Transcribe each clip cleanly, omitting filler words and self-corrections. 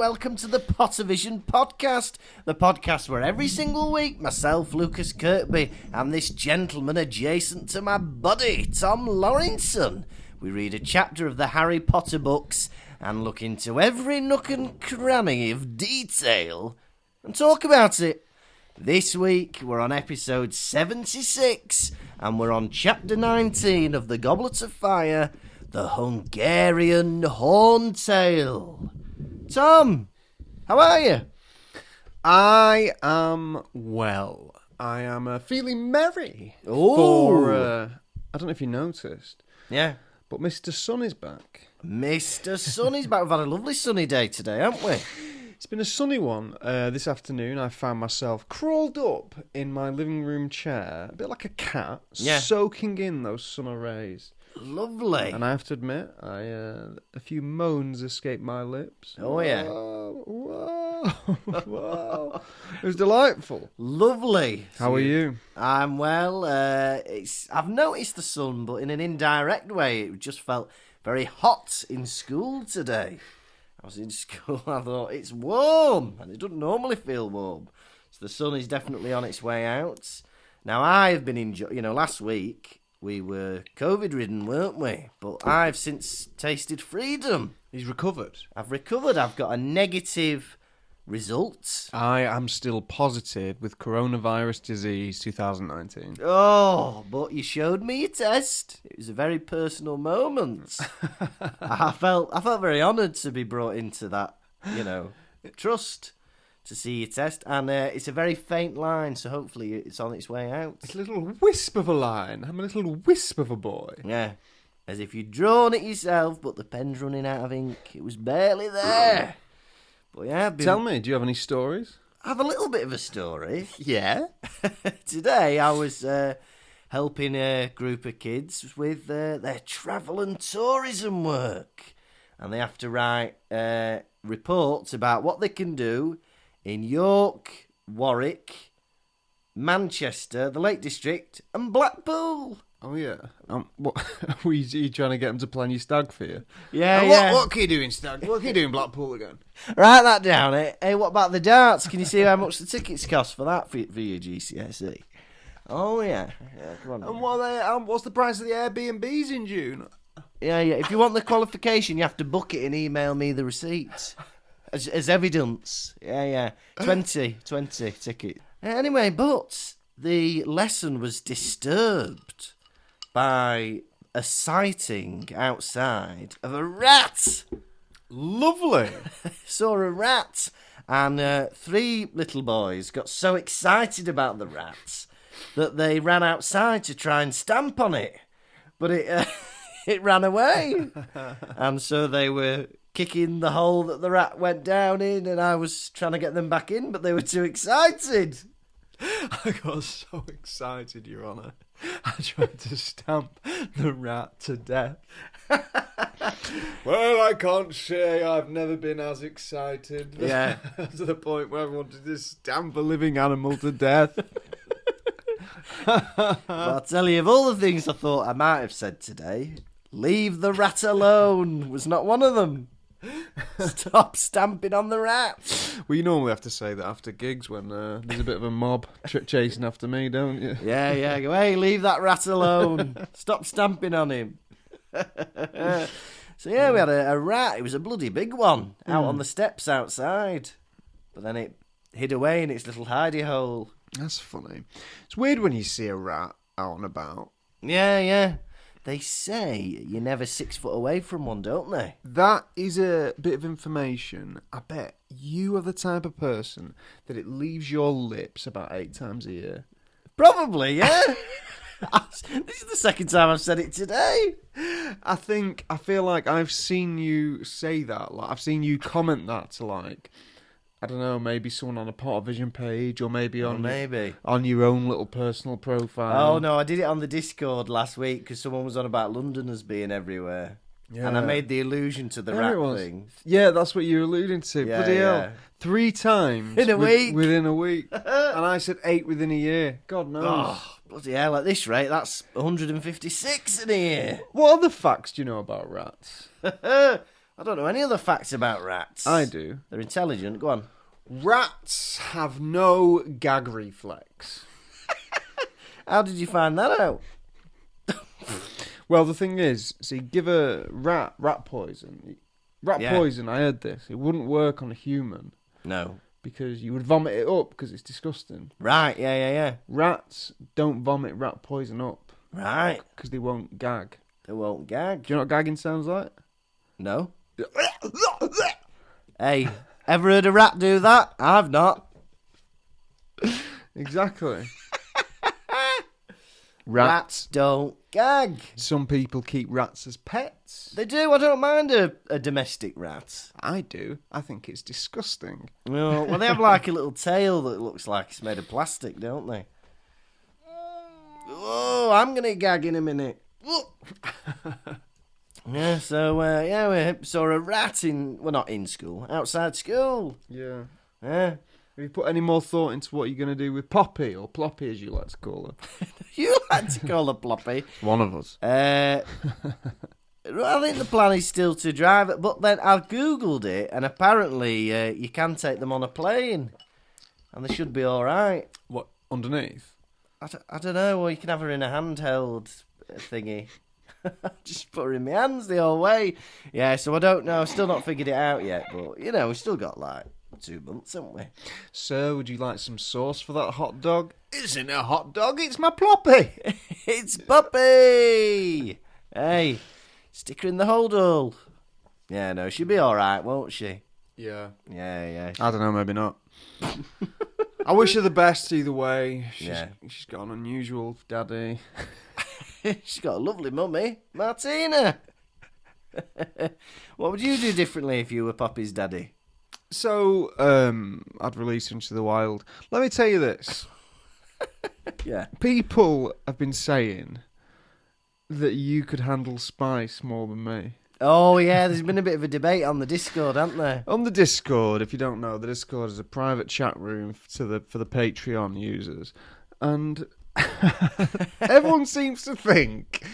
welcome to the Pottervision podcast, the podcast where every single week myself, Lucas Kirkby, and this gentleman adjacent to my buddy, Tom Lawrenson, we read a chapter of the Harry Potter books and look into every nook and cranny of detail and talk about it. This week we're on episode 76 and we're on chapter 19 of The Goblet of Fire, the Hungarian Horntail. Tom, how are you? I am well. I am feeling merry. Oh, I don't know if you noticed. Yeah. But Mr. Sun is back. Mr. Sun is back. We've had a lovely sunny day today, haven't we? It's been a sunny one. This afternoon I found myself crawled up in my living room chair, a bit like a cat, soaking in those summer rays. Lovely. And I have to admit, a few moans escaped my lips. Oh, yeah. Whoa. Whoa. It was delightful. Lovely. How are you? I'm well. I've noticed the sun, but in an indirect way. It just felt very hot in school today. I was in school, I thought, it's warm, and it doesn't normally feel warm. So the sun is definitely on its way out. Now, I've been enjoying, last week we were COVID-ridden, weren't we? But I've since tasted freedom. He's recovered. I've recovered. I've got a negative result. I am still positive with coronavirus disease 2019. Oh, but you showed me your test. It was a very personal moment. I felt very honoured to be brought into that, trust to see your test. And it's a very faint line, so hopefully it's on its way out. It's a little wisp of a line. I'm a little wisp of a boy. Yeah. As if you'd drawn it yourself, but the pen's running out of ink. It was barely there. But yeah, Tell me, do you have any stories? I have a little bit of a story. Yeah. Today I was helping a group of kids with their travel and tourism work. And they have to write reports about what they can do in York, Warwick, Manchester, the Lake District, and Blackpool. Oh, yeah. What were you trying to get them to plan your stag for you? Yeah, What can you do in stag? What can you do in Blackpool again? Write that down. Hey, what about the darts? Can you see how much the tickets cost for that for your GCSE? Oh, yeah. Come on. And what's the price of the Airbnbs in June? Yeah. If you want the qualification, you have to book it and email me the receipt as evidence. Yeah. 20 ticket. Anyway, but the lesson was disturbed by a sighting outside of a rat. Lovely. Saw a rat, and 3 little boys got so excited about the rat that they ran outside to try and stamp on it, but it ran away. And so they were kicking the hole that the rat went down in, and I was trying to get them back in, but they were too excited. I got so excited, Your Honour. I tried to stamp the rat to death. Well, I can't say I've never been as excited. Yeah. To the point where I wanted to stamp a living animal to death. But I'll tell you, of all the things I thought I might have said today, leave the rat alone was not one of them. Stop stamping on the rat. Well, you normally have to say that after gigs when there's a bit of a mob chasing after me, don't you? Yeah. Go, hey, leave that rat alone. Stop stamping on him. So, yeah, we had a rat. It was a bloody big one out on the steps outside. But then it hid away in its little hidey hole. That's funny. It's weird when you see a rat out and about. Yeah. They say you're never 6 foot away from one, don't they? That is a bit of information. I bet you are the type of person that it leaves your lips about 8 times a year. Probably, yeah. This is the second time I've said it today. I feel like I've seen you say that. Like, I've seen you comment that to, like, I don't know, maybe someone on a Pottervision page, or maybe on your own little personal profile. Oh, no, I did it on the Discord last week because someone was on about Londoners being everywhere. Yeah. And I made the allusion to the rat thing. Yeah, that's what you're alluding to. Yeah, Bloody hell. 3 times. In a week. Within a week. And I said 8 within a year. God knows. Oh, bloody hell, at this rate, that's 156 in a year. What other facts do you know about rats? I don't know any other facts about rats. I do. They're intelligent. Go on. Rats have no gag reflex. How did you find that out? Well, the thing is, see, give a rat poison. Poison, I heard this. It wouldn't work on a human. No. Because you would vomit it up because it's disgusting. Right, yeah. Rats don't vomit rat poison up. Right. Because they won't gag. They won't gag. Do you know what gagging sounds like? No. Hey, ever heard a rat do that? I've not. Exactly. Rats don't gag. Some people keep rats as pets. They do. I don't mind a domestic rat. I do. I think it's disgusting. Well, they have like a little tail that looks like it's made of plastic, don't they? Oh, I'm going to gag in a minute. Yeah, so, we saw a rat not in school, outside school. Yeah. Yeah. Have you put any more thought into what you're going to do with Poppy, or Ploppy as you like to call her? You like to call her Ploppy. One of us. I think the plan is still to drive it, but then I Googled it, and apparently you can take them on a plane, and they should be all right. What, underneath? I don't know, or you can have her in a handheld thingy. Just put her in my hands the whole way. Yeah, so I don't know. I've still not figured it out yet, but, we've still got, 2 months, haven't we? Sir, would you like some sauce for that hot dog? Isn't a hot dog, it's my Ploppy. It's Puppy. Hey, stick her in the holdall. Yeah, no, she'll be all right, won't she? Yeah. Yeah. I don't know, maybe not. I wish her the best either way. She's got an unusual daddy. She's got a lovely mummy, Martina. What would you do differently if you were Poppy's daddy? So, I'd release her into the wild. Let me tell you this. Yeah. People have been saying that you could handle spice more than me. Oh, yeah, there's been a bit of a debate on the Discord, hasn't there? On the Discord, if you don't know, the Discord is a private chat room for the Patreon users. And everyone seems to think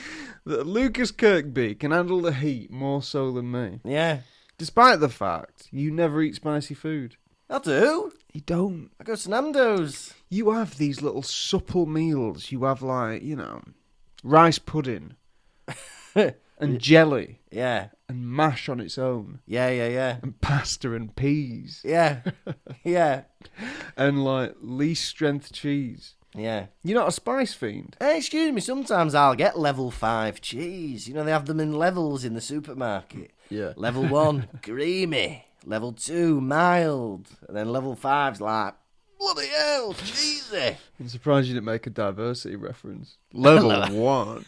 that Lucas Kirkby can handle the heat more so than me. Yeah. Despite the fact you never eat spicy food. I do. You don't. I go to Nando's. You have these little supple meals. You have rice pudding and jelly. Yeah. And mash on its own. Yeah. And pasta and peas. Yeah. And least strength cheese. Yeah. You're not a spice fiend. Hey, excuse me, sometimes I'll get level 5 cheese. They have them in levels in the supermarket. Yeah. Level 1, creamy. Level 2, mild. And then level 5's like, bloody hell, cheesy. I'm surprised you didn't make a diversity reference. Level 1.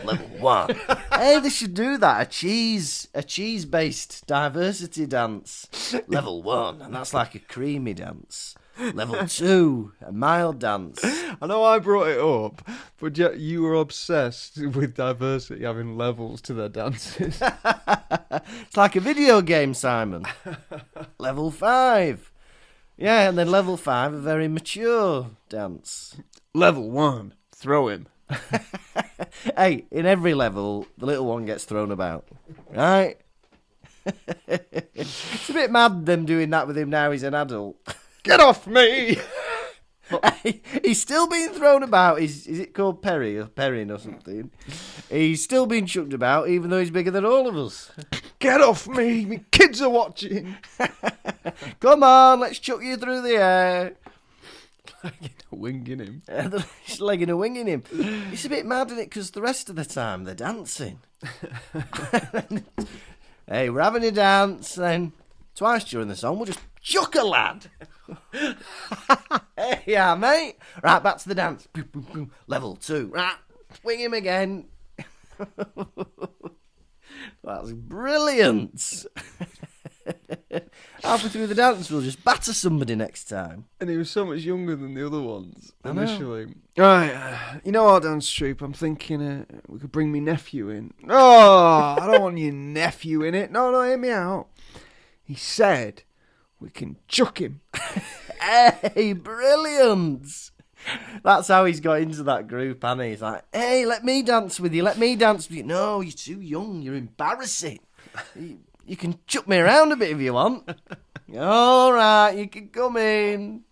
Level 1. Hey, they should do that. A cheese-based diversity dance. Level 1. And that's like a creamy dance. Level 2, a mild dance. I know I brought it up, but yet you were obsessed with diversity having levels to their dances. It's like a video game, Simon. Level 5. Yeah, and then level 5, a very mature dance. Level 1, throw him. Hey, in every level, the little one gets thrown about. Right? It's a bit mad them doing that with him now he's an adult. Get off me! He's still being thrown about. Is it called Perry or Perrin or something? He's still being chucked about, even though he's bigger than all of us. Get off me! My kids are watching. Come on, let's chuck you through the air. Winging him. He's legging a wing in him. It's a bit mad, isn't it? Because the rest of the time they're dancing. Hey, we're having a dance, then twice during the song we'll just chuck a lad. Hey, yeah, mate. Right, back to the dance. Boom, boom, boom. Level 2. Right, wing him again. That's brilliant. Halfway through the dance, we'll just batter somebody next time. And he was so much younger than the other ones initially. Right, you know our dance troupe, I'm thinking we could bring me nephew in. Oh, I don't want your nephew in it. No, hear me out. He said we can chuck him. Hey, brilliant. That's how he's got into that group, and he's like, hey, let me dance with you. No, you're too young. You're embarrassing. You can chuck me around a bit if you want. All right, you can come in.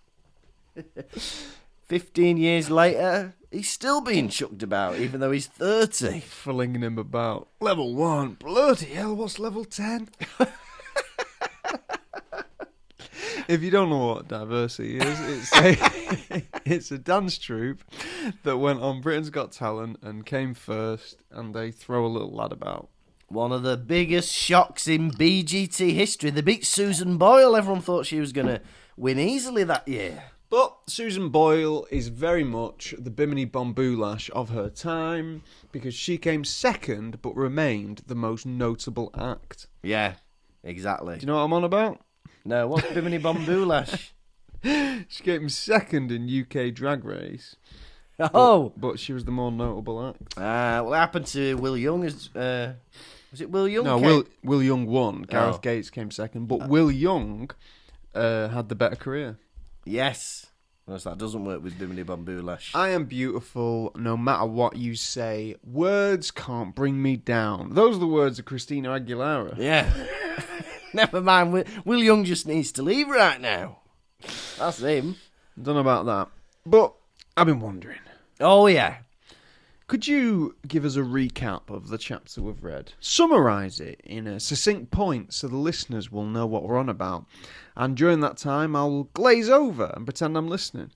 15 years later, he's still being chucked about, even though he's 30. Flinging him about. Level 1. Bloody hell, what's level 10? If you don't know what Diversity is, it's a dance troupe that went on Britain's Got Talent and came first, and they throw a little lad about. One of the biggest shocks in BGT history. They beat Susan Boyle. Everyone thought she was going to win easily that year. But Susan Boyle is very much the Bimini Bombulash of her time, because she came second but remained the most notable act. Yeah, exactly. Do you know what I'm on about? No, what's Bimini Bombulash? She came second in UK Drag Race. Oh! But she was the more notable act. What happened to Will Young? Was it Will Young? No, Will Young won. Gareth Gates came second. But Will Young had the better career. Yes. Unless that doesn't work with Bimini Bombulash. I am beautiful no matter what you say. Words can't bring me down. Those are the words of Christina Aguilera. Yeah. Never mind. Will Young just needs to leave right now. That's him. Don't know about that. But I've been wondering. Oh, yeah. Could you give us a recap of the chapter we've read? Summarise it in a succinct point so the listeners will know what we're on about. And during that time, I'll glaze over and pretend I'm listening.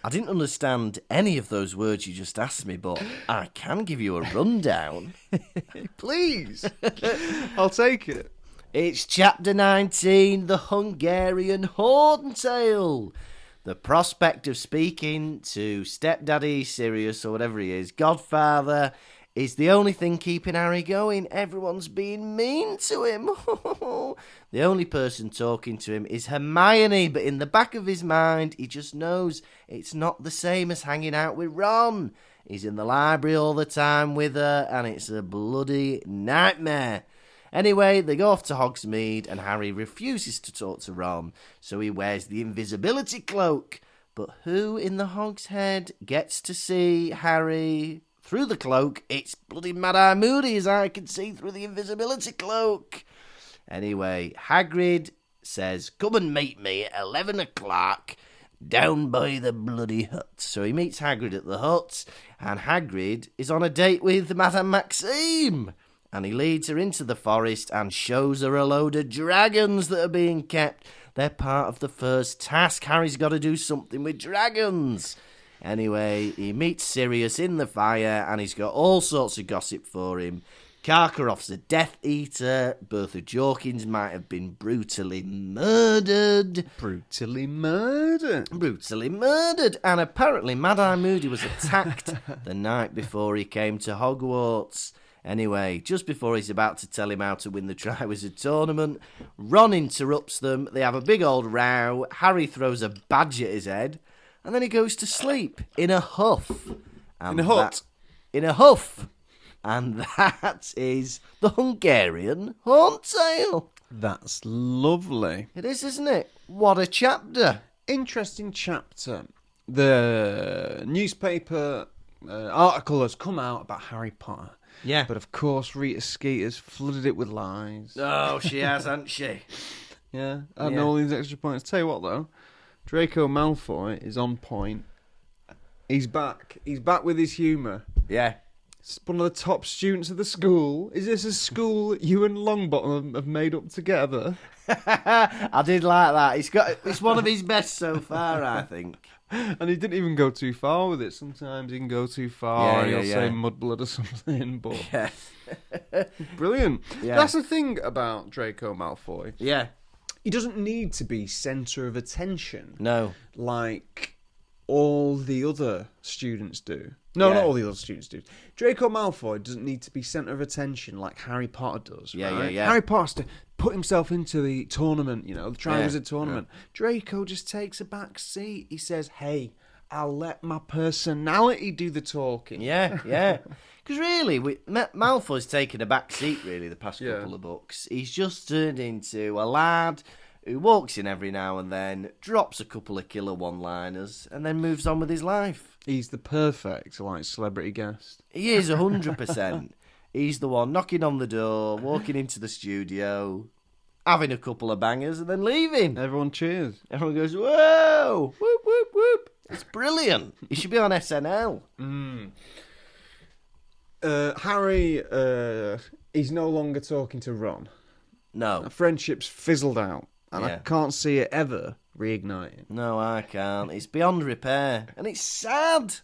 I didn't understand any of those words you just asked me, but I can give you a rundown. Please. I'll take it. It's chapter 19, the Hungarian Horntail. The prospect of speaking to stepdaddy, Sirius, or whatever he is, Godfather, is the only thing keeping Harry going. Everyone's being mean to him. The only person talking to him is Hermione, but in the back of his mind, he just knows it's not the same as hanging out with Ron. He's in the library all the time with her, and it's a bloody nightmare. Anyway, they go off to Hogsmeade, and Harry refuses to talk to Ron, so he wears the invisibility cloak. But who in the Hog's Head gets to see Harry through the cloak? It's bloody Mad-Eye Moody, as I can see through the invisibility cloak. Anyway, Hagrid says, come and meet me at 11 o'clock down by the bloody hut. So he meets Hagrid at the hut, and Hagrid is on a date with Madame Maxime. And he leads her into the forest and shows her a load of dragons that are being kept. They're part of the first task. Harry's got to do something with dragons. Anyway, he meets Sirius in the fire, and he's got all sorts of gossip for him. Karkaroff's a Death Eater. Bertha Jorkins might have been brutally murdered. Brutally murdered? Brutally murdered. And apparently Mad-Eye Moody was attacked the night before he came to Hogwarts. Anyway, just before he's about to tell him how to win the Triwizard Tournament, Ron interrupts them. They have a big old row. Harry throws a badge at his head, and then he goes to sleep in a huff. In a hut? In a huff. And that is the Hungarian Horntail. That's lovely. It is, isn't it? What a chapter. Interesting chapter. The newspaper article has come out about Harry Potter. Yeah. But of course, Rita Skeeter's flooded it with lies. Oh, she has, hasn't she? Yeah. And all these extra points. Tell you what, though. Draco Malfoy is on point. He's back. He's back with his humour. Yeah. He's one of the top students of the school. Is this a school that you and Longbottom have made up together? I did like that. It's one of his best so far, I think. And he didn't even go too far with it. Sometimes he can go too far and he'll say mudblood or something. But yeah. Brilliant. Yeah. That's the thing about Draco Malfoy. Yeah. He doesn't need to be centre of attention. No. Like all the other students do. No, not all the other students do. Draco Malfoy doesn't need to be centre of attention like Harry Potter does. Right? Harry Potter has to put himself into the tournament, the Triwizard Tournament. Yeah. Draco just takes a back seat. He says, hey, I'll let my personality do the talking. Yeah, yeah. Because really, Malfoy's taken a back seat, really, the past couple of books. He's just turned into a lad who walks in every now and then, drops a couple of killer one-liners, and then moves on with his life. He's the perfect, celebrity guest. He is 100%. He's the one knocking on the door, walking into the studio, having a couple of bangers, and then leaving. Everyone cheers. Everyone goes, whoa, whoop, whoop, whoop. It's brilliant. He should be on SNL. Harry, he's no longer talking to Ron. No. Friendship's fizzled out, and I Yeah. can't see it ever reigniting. No, I can't. It's beyond repair. And it's sad.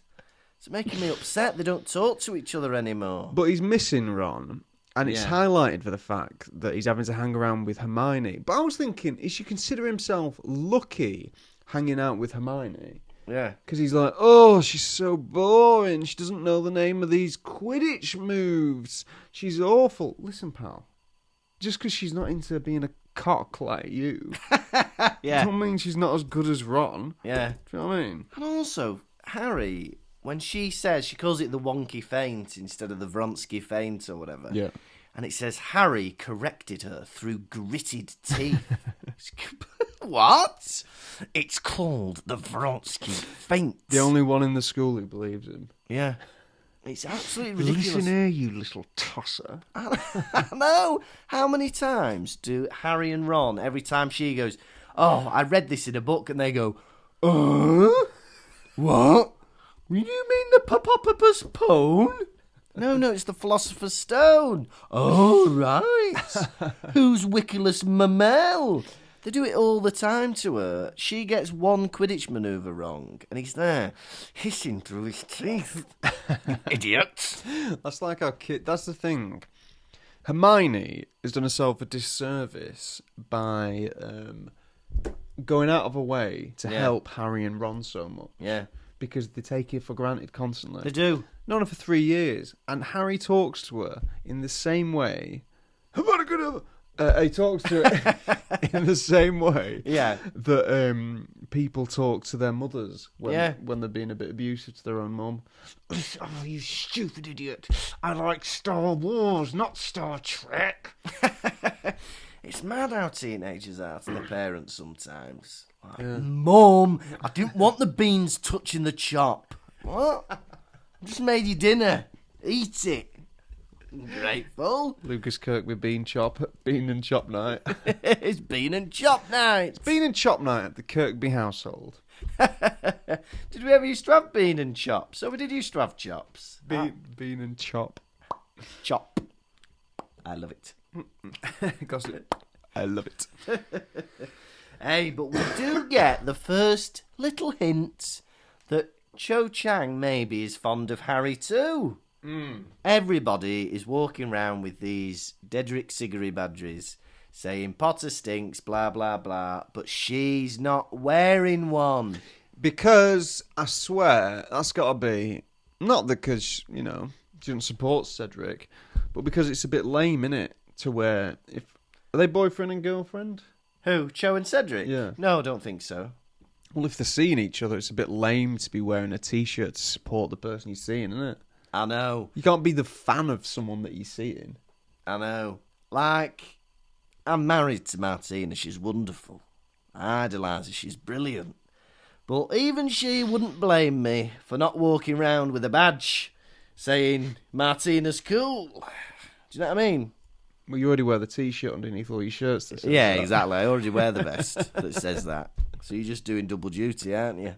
It's making me upset they don't talk to each other anymore. But he's missing Ron, and it's highlighted for the fact that he's having to hang around with Hermione. But I was thinking, he should consider himself lucky hanging out with Hermione. Yeah. Because he's like, oh, she's so boring. She doesn't know the name of these Quidditch moves. She's awful. Listen, pal. Just because she's not into being a cock like you, don't mean she's not as good as Ron. Yeah. Do you know what I mean? And also, Harry, when she says, she calls it the wonky feint instead of the Vronsky feint or whatever. Yeah. And it says, Harry corrected her through gritted teeth. What? It's called the Vronsky feint. The only one in the school who believes him. Yeah. It's absolutely ridiculous. Listen here, you little tosser. I know. How many times do Harry and Ron, every time she goes, oh, I read this in a book, and they go, what? You mean the Papopopus Pone? No, it's the Philosopher's Stone. Oh, right. Who's Wickless Mamel? They do it all the time to her. She gets one Quidditch manoeuvre wrong, and he's there, hissing through his teeth. Idiot. That's like our kid. That's the thing. Hermione has done herself a disservice by going out of her way to help Harry and Ron so much. Yeah. Because they take it for granted constantly. They do. Known her for 3 years, and Harry talks to her in the same way. He talks to her in the same way that people talk to their mothers when they're being a bit abusive to their own mum. Oh, you stupid idiot. I like Star Wars, not Star Trek. It's mad how teenagers are to their parents sometimes. Like, Mum, I didn't want the beans touching the chop. What? I just made you dinner. Eat it. Grateful. Lucas Kirkby bean and chop night. It's bean and chop night. It's bean and chop night at the Kirkby household. Did we ever used to have bean and chops? So we did used to have chops. Bean and chop. Chop. I love it. Gossip. I love it. Hey, but we do get the first little hints that Cho Chang maybe is fond of Harry too. Everybody is walking around with these Dedrick Sigary badges saying Potter stinks, blah, blah, blah, but she's not wearing one. Because, I swear, that's got to be, not because, she doesn't support Cedric, but because it's a bit lame, innit, to wear, are they boyfriend and girlfriend? Who, Cho and Cedric? Yeah. No, I don't think so. Well, if they're seeing each other, it's a bit lame to be wearing a T-shirt to support the person you're seeing, isn't it? I know. You can't be the fan of someone that you're seeing. I know. Like, I'm married to Martina. She's wonderful. I idolise her. She's brilliant. But even she wouldn't blame me for not walking around with a badge saying Martina's cool. Do you know what I mean? Well, you already wear the T-shirt underneath all your shirts. That says yeah, that. Exactly. I already wear the vest that says that. So you're just doing double duty, aren't you?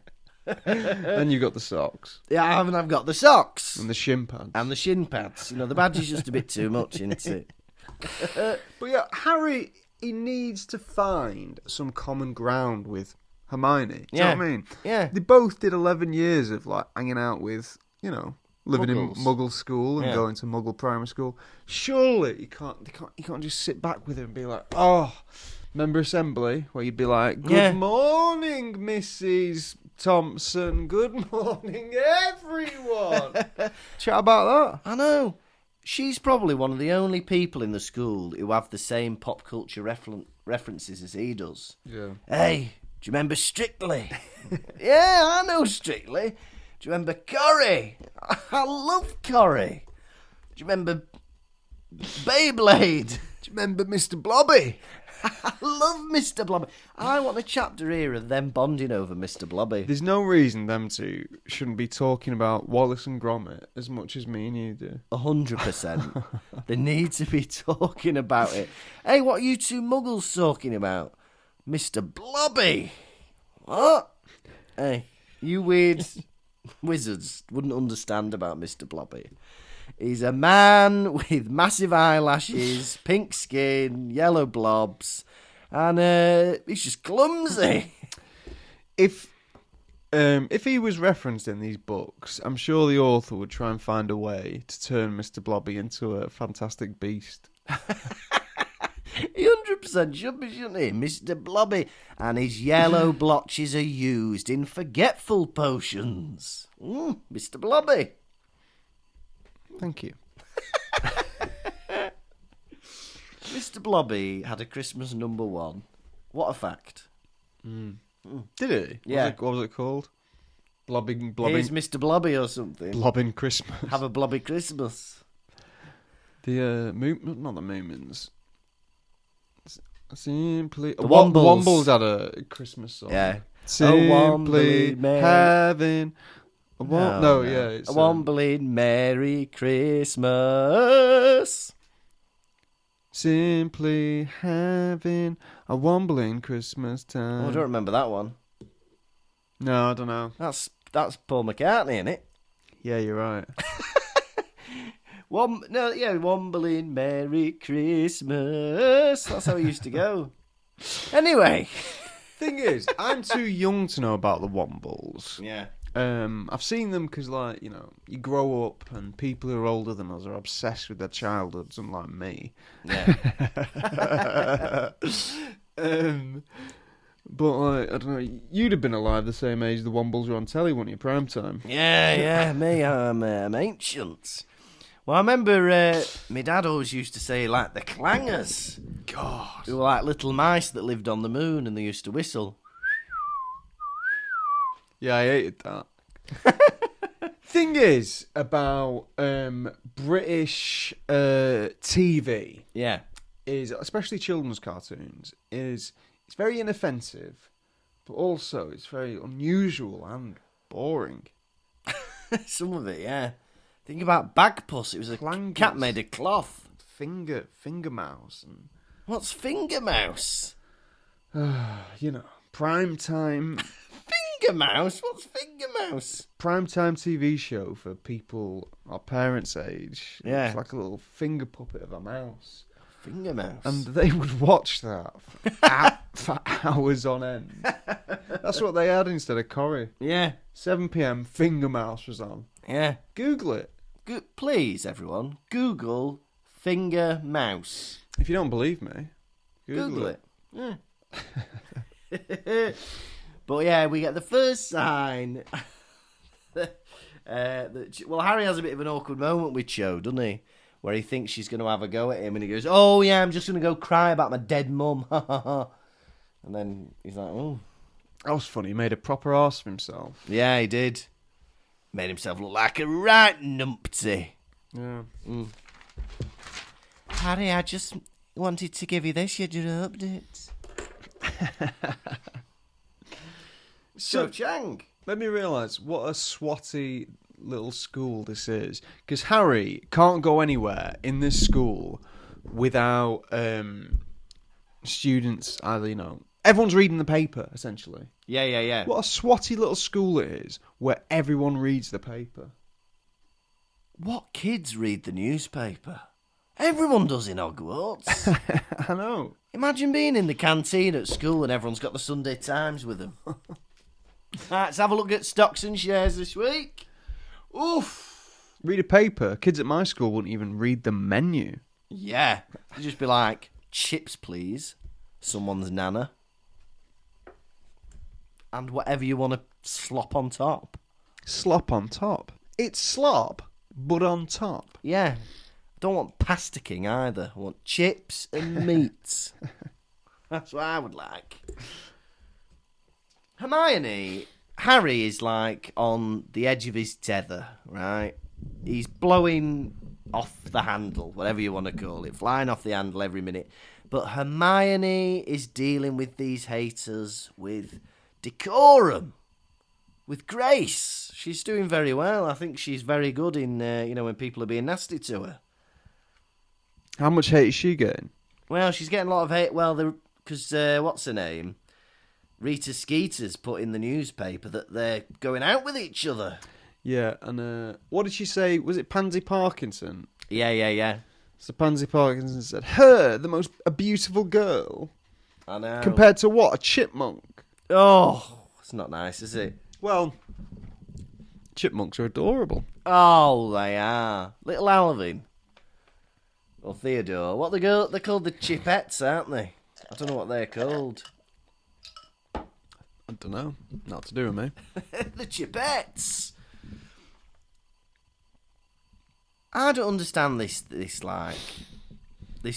Then you've got the socks. Yeah, I've got the socks. And the shin pads. And the shin pads. The badge is just a bit too much, isn't it? But yeah, Harry, he needs to find some common ground with Hermione. Do you know what I mean? Yeah. They both did 11 years of, hanging out with, living Muggles. in Muggle school and going to Muggle primary school. Surely you can't just sit back with him and be like, oh, member assembly, where you'd be like, good morning, Mrs. Thompson. Good morning, everyone. Chat about that. I know. She's probably one of the only people in the school who have the same pop culture references as he does. Yeah. Hey, do you remember Strictly? Yeah, I know Strictly. Do you remember Corrie? I love Corrie. Do you remember Beyblade? Do you remember Mr. Blobby? I love Mr. Blobby. I want a chapter here of them bonding over Mr. Blobby. There's no reason them two shouldn't be talking about Wallace and Gromit as much as me and you do. 100%. They need to be talking about it. Hey, what are you two muggles talking about? Mr. Blobby. What? Hey, you weird wizards wouldn't understand about Mr. Blobby. He's a man with massive eyelashes, pink skin, yellow blobs, and he's just clumsy. If he was referenced in these books, I'm sure the author would try and find a way to turn Mr. Blobby into a fantastic beast. He 100% should be, shouldn't he? Mr. Blobby. And his yellow blotches are used in forgetful potions. Mr. Blobby. Thank you. Mr. Blobby had a Christmas #1. What a fact. Did he? Yeah. What was it called? Blobbing. Here's Mr. Blobby or something. Blobbing Christmas. Have a Blobby Christmas. The not the Moomins. Simply The Wombles. The Wombles had a Christmas song. Yeah. Simply having a it's a Wombling Merry Christmas. Simply having a wombling Christmas time. Oh, I don't remember that one. No, I don't know. That's Paul McCartney, isn't it? Yeah, you're right. Wombling Merry Christmas. That's how it used to go. Anyway. Thing is, I'm too young to know about the Wombles. Yeah. I've seen them because, you grow up and people who are older than us are obsessed with their childhoods, unlike me. Yeah. But, I don't know, you'd have been alive the same age the Wombles were on telly, wouldn't you, prime time? Yeah, me, I'm ancient. Well, I remember my dad always used to say, like, the clangers. God. They were like little mice that lived on the moon and they used to whistle. Yeah, I hated that. Thing is, about British TV, Yeah. is especially children's cartoons, it's very inoffensive, but also it's very unusual and boring. Some of it, yeah. Think about Bagpuss. It was a Clangers. cat made of cloth. Finger mouse, and What's Finger Mouse? prime time Finger Mouse? What's Finger Mouse? TV show for people our parents' age. Yeah. It's like a little finger puppet of a mouse. Finger Mouse. And they would watch that for hours on end. That's what they had instead of Corrie. Yeah. 7 p.m, Finger Mouse was on. Yeah. Google it. Please, everyone, Google Finger Mouse. If you don't believe me, Google it. Yeah. But yeah, we get the first sign. Harry has a bit of an awkward moment with Cho, doesn't he? Where he thinks she's going to have a go at him, and he goes, "Oh yeah, I'm just going to go cry about my dead mum." And then he's like, "Oh." That was funny. He made a proper arse of himself. Yeah, he did. Made himself look like a right numpty. Yeah. Harry, I just wanted to give you this. You dropped it. So, Chang. Let me realise what a swatty little school this is. Because Harry can't go anywhere in this school without students either, everyone's reading the paper, essentially. Yeah. What a swatty little school it is where everyone reads the paper. What kids read the newspaper? Everyone does in Hogwarts. I know. Imagine being in the canteen at school and everyone's got the Sunday Times with them. Right, let's have a look at stocks and shares this week. Oof. Read a paper. Kids at my school wouldn't even read the menu. Yeah. They'd just be like, chips, please. Someone's nana. And whatever you want to slop on top. Slop on top. It's slop, but on top. Yeah. I don't want pasta king either. I want chips and meats. That's what I would like. Harry is like on the edge of his tether, right? He's blowing off the handle, whatever you want to call it, flying off the handle every minute. But Hermione is dealing with these haters with decorum, with grace. She's doing very well. I think she's very good in, when people are being nasty to her. How much hate is she getting? Well, she's getting a lot of hate. Well, because, what's her name? Rita Skeeter's put in the newspaper that they're going out with each other. Yeah, and what did she say? Was it Pansy Parkinson? Yeah. So Pansy Parkinson said, her, a beautiful girl. I know. Compared to what? A chipmunk? Oh, it's not nice, is it? Well, chipmunks are adorable. Oh, they are. Little Alvin. Or Theodore. What they're called the Chipettes, aren't they? I don't know what they're called. I don't know. Not to do with me. The Chipettes. I don't understand this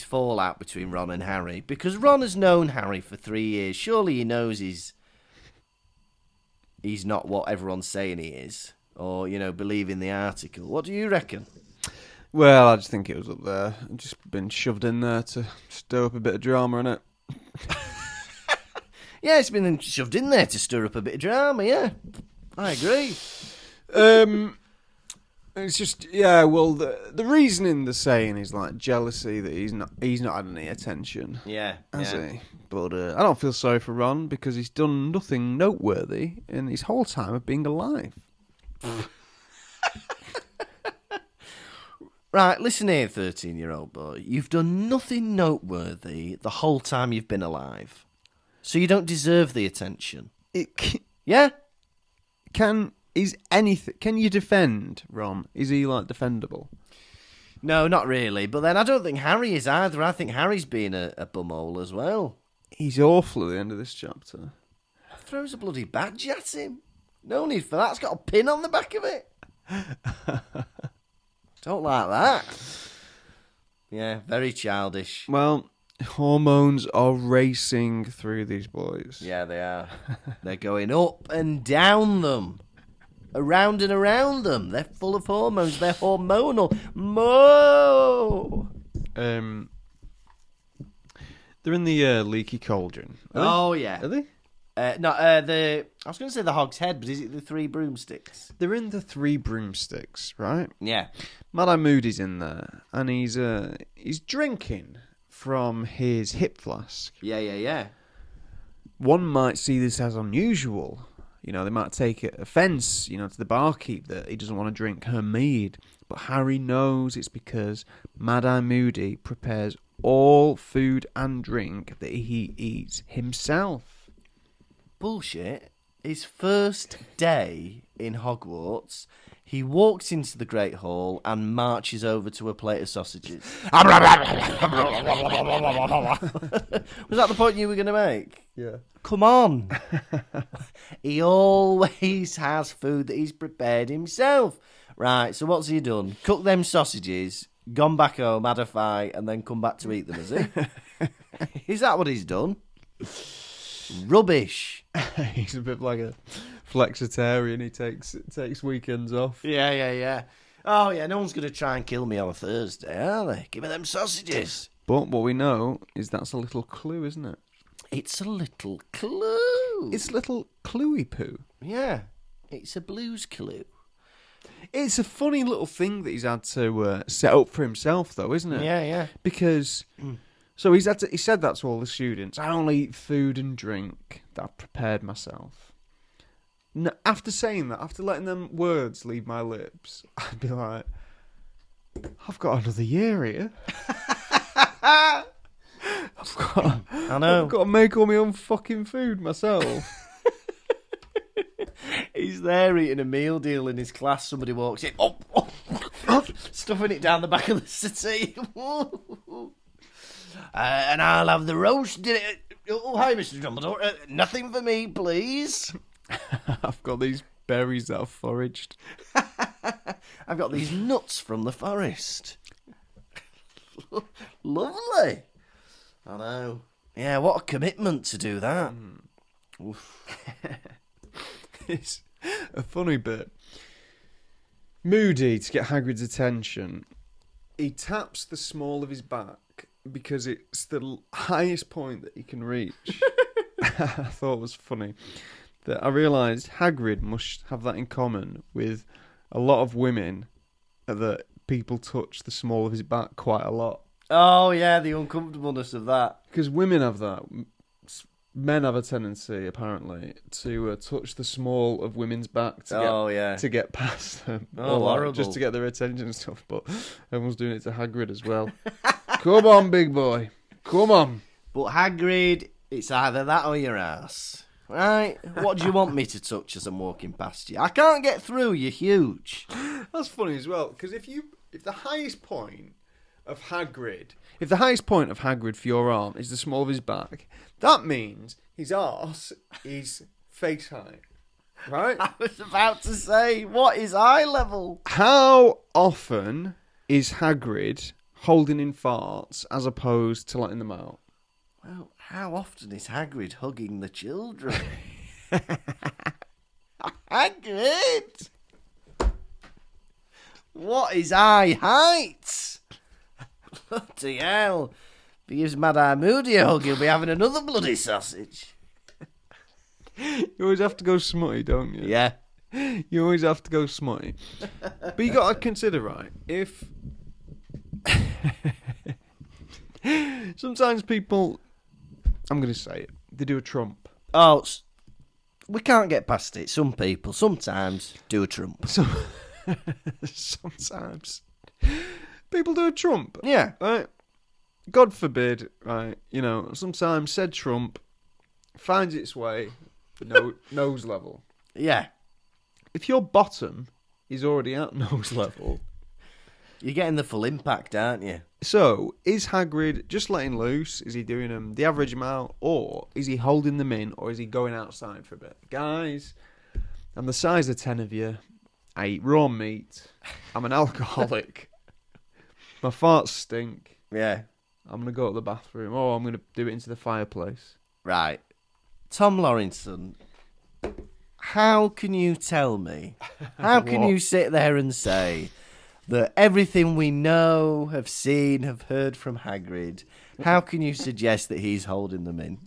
fallout between Ron and Harry, because Ron has known Harry for 3 years. Surely he knows he's not what everyone's saying he is, or believe in the article. What do you reckon? Well, I just think it was up there, just been shoved in there to stir up a bit of drama, innit? Yeah, it's been shoved in there to stir up a bit of drama. Yeah, I agree. It's just, yeah, well, the reasoning they're saying is like jealousy that he's not had any attention. Yeah. Has he? But I don't feel sorry for Ron because he's done nothing noteworthy in his whole time of being alive. Right, listen here, 13-year-old boy. You've done nothing noteworthy the whole time you've been alive. So you don't deserve the attention. Yeah? Can you defend Ron? Is he like defendable? No, not really. But then I don't think Harry is either. I think Harry's being a bumhole as well. He's awful at the end of this chapter. Throws a bloody badge at him. No need for that. It's got a pin on the back of it. Don't like that. Yeah, very childish. Well, hormones are racing through these boys. Yeah, they are. They're going up and down them. Around and around them. They're full of hormones. They're hormonal. They're in the leaky cauldron. Oh, yeah. Are they? I was going to say the Hog's Head, but is it the Three Broomsticks? They're in the Three Broomsticks, right? Yeah. Mad-Eye Moody's in there, and he's drinking from his hip flask. Yeah. One might see this as unusual. They might take offence, to the barkeep that he doesn't want to drink her mead. But Harry knows it's because Mad-Eye Moody prepares all food and drink that he eats himself. Bullshit. His first day in Hogwarts, he walks into the Great Hall and marches over to a plate of sausages. Was that the point you were going to make? Yeah. Come on. He always has food that he's prepared himself. Right, so what's he done? Cooked them sausages, gone back home, had a fight, and then come back to eat them, has he? Is that what he's done? Rubbish. He's a bit like a flexitarian. He takes weekends off. Yeah. Oh, yeah, no one's going to try and kill me on a Thursday, are they? Give me them sausages. But what we know is that's a little clue, isn't it? It's a little clue. It's a little cluey poo. Yeah, it's a Blues Clue. It's a funny little thing that he's had to set up for himself, though, isn't it? Yeah. Because... So he said that to all the students. I only eat food and drink that I've prepared myself. Now, after saying that, after letting them words leave my lips, I'd be like, I've got another year here. I know. I've got to make all my own fucking food myself. He's there eating a meal deal in his class. Somebody walks in, stuffing it down the back of the settee. And I'll have the roast dinner. Oh, hi, Mr. Dumbledore. Nothing for me, please. I've got these berries that I've foraged. I've got these nuts from the forest. Lovely. I know. Yeah, what a commitment to do that. It's a funny bit. Moody, to get Hagrid's attention, he taps the small of his back because it's the highest point that he can reach. I thought it was funny that I realised Hagrid must have that in common with a lot of women, that people touch the small of his back quite a lot. Oh, yeah, the uncomfortableness of that. Because women have that. Men have a tendency, apparently, to touch the small of women's back to get past them. Oh, horrible. Just to get their attention and stuff. But everyone's doing it to Hagrid as well. Come on, big boy. Come on. But Hagrid, it's either that or your ass. Right? What do you want me to touch as I'm walking past you? I can't get through, you're huge. That's funny as well, because if the highest point of Hagrid for your arm is the small of his back, that means his arse is face height, right? I was about to say, what is eye level? How often is Hagrid holding in farts as opposed to letting them out? Well, how often is Hagrid hugging the children? Hagrid! What is eye height? Bloody hell. If he gives Mad Eye Moody a hug, he'll be having another bloody sausage. You always have to go smutty, don't you? Yeah. You always have to go smutty. But you got to consider, right, if... Sometimes people... I'm going to say it. They do a trump. Oh, we can't get past it. Some people sometimes do a trump. Sometimes people do a trump. Yeah. Right? God forbid, right? You know, sometimes said trump finds its way nose level. Yeah. If your bottom is already at nose level... You're getting the full impact, aren't you? So, is Hagrid just letting loose? Is he doing them the average amount? Or is he holding them in? Or is he going outside for a bit? Guys, I'm the size of 10 of you. I eat raw meat. I'm an alcoholic. My farts stink. Yeah. I'm going to go to the bathroom. Or I'm going to do it into the fireplace. Right. Tom Lawrenson, how can you tell me? How can you sit there and say... that everything we know, have seen, have heard from Hagrid, how can you suggest that he's holding them in?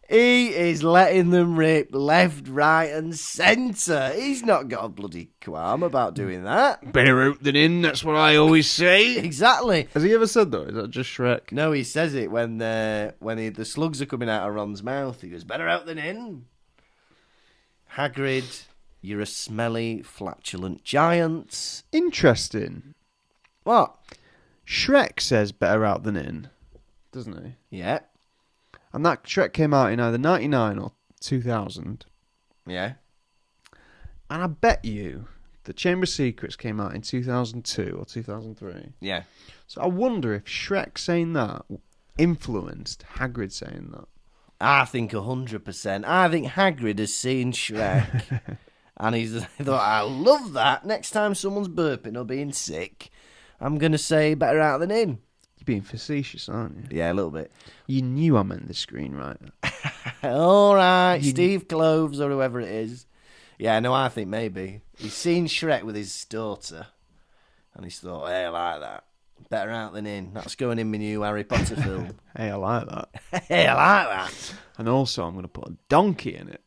He is letting them rip left, right and centre. He's not got a bloody qualm about doing that. Better out than in, that's what I always say. Exactly. Has he ever said that? Is that just Shrek? No, he says it when the slugs are coming out of Ron's mouth. He goes, better out than in. Hagrid... You're a smelly, flatulent giant. Interesting. What? Shrek says better out than in, doesn't he? Yeah. And that Shrek came out in either 99 or 2000. Yeah. And I bet you the Chamber of Secrets came out in 2002 or 2003. Yeah. So I wonder if Shrek saying that influenced Hagrid saying that. I think 100%. I think Hagrid has seen Shrek. And he's thought, I love that. Next time someone's burping or being sick, I'm going to say better out than in. You're being facetious, aren't you? Yeah, a little bit. You knew I meant the screenwriter. All right, Steve Cloves or whoever it is. Yeah, no, I think maybe. He's seen Shrek with his daughter, and he's thought, hey, I like that. Better out than in. That's going in my new Harry Potter film. Hey, I like that. Hey, I like that. And also, I'm going to put a donkey in it.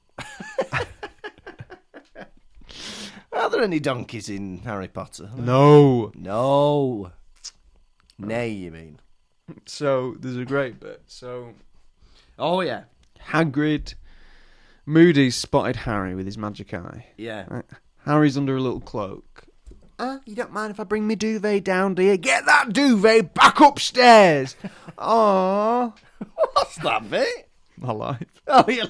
Are there any donkeys in Harry Potter? No. No. Nay, you mean? So, there's a great bit. So, oh, yeah. Hagrid, Moody's spotted Harry with his magic eye. Yeah. Harry's under a little cloak. You don't mind if I bring my duvet down, do you? Get that duvet back upstairs. Aww. What's that bit? My life. Oh, you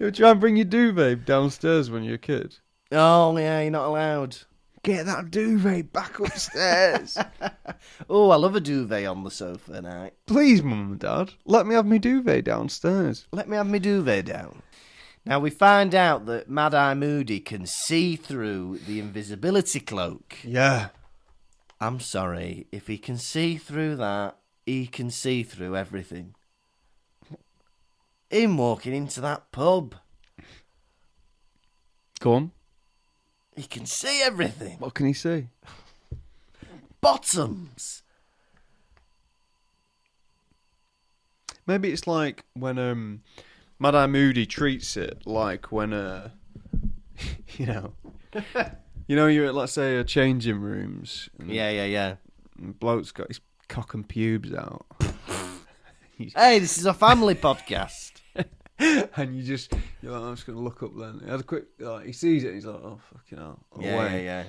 You try and bring your duvet downstairs when you're a kid. Oh, yeah, you're not allowed. Get that duvet back upstairs. Oh, I love a duvet on the sofa at night. Please, Mum and Dad, let me have my duvet downstairs. Let me have my duvet down. Now, we find out that Mad Eye Moody can see through the invisibility cloak. Yeah. I'm sorry, if he can see through that, he can see through everything. Him walking into that pub. Go on. He can see everything. What can he see? Bottoms. Maybe it's like when Mad-Eye Moody treats it like when you're at, let's say, a changing rooms. Yeah. And bloke's got his cock and pubes out. Hey, this is a family podcast. And you're like, I'm just going to look up then. He had a quick, he sees it and he's like, oh, fucking hell. Away. Yeah.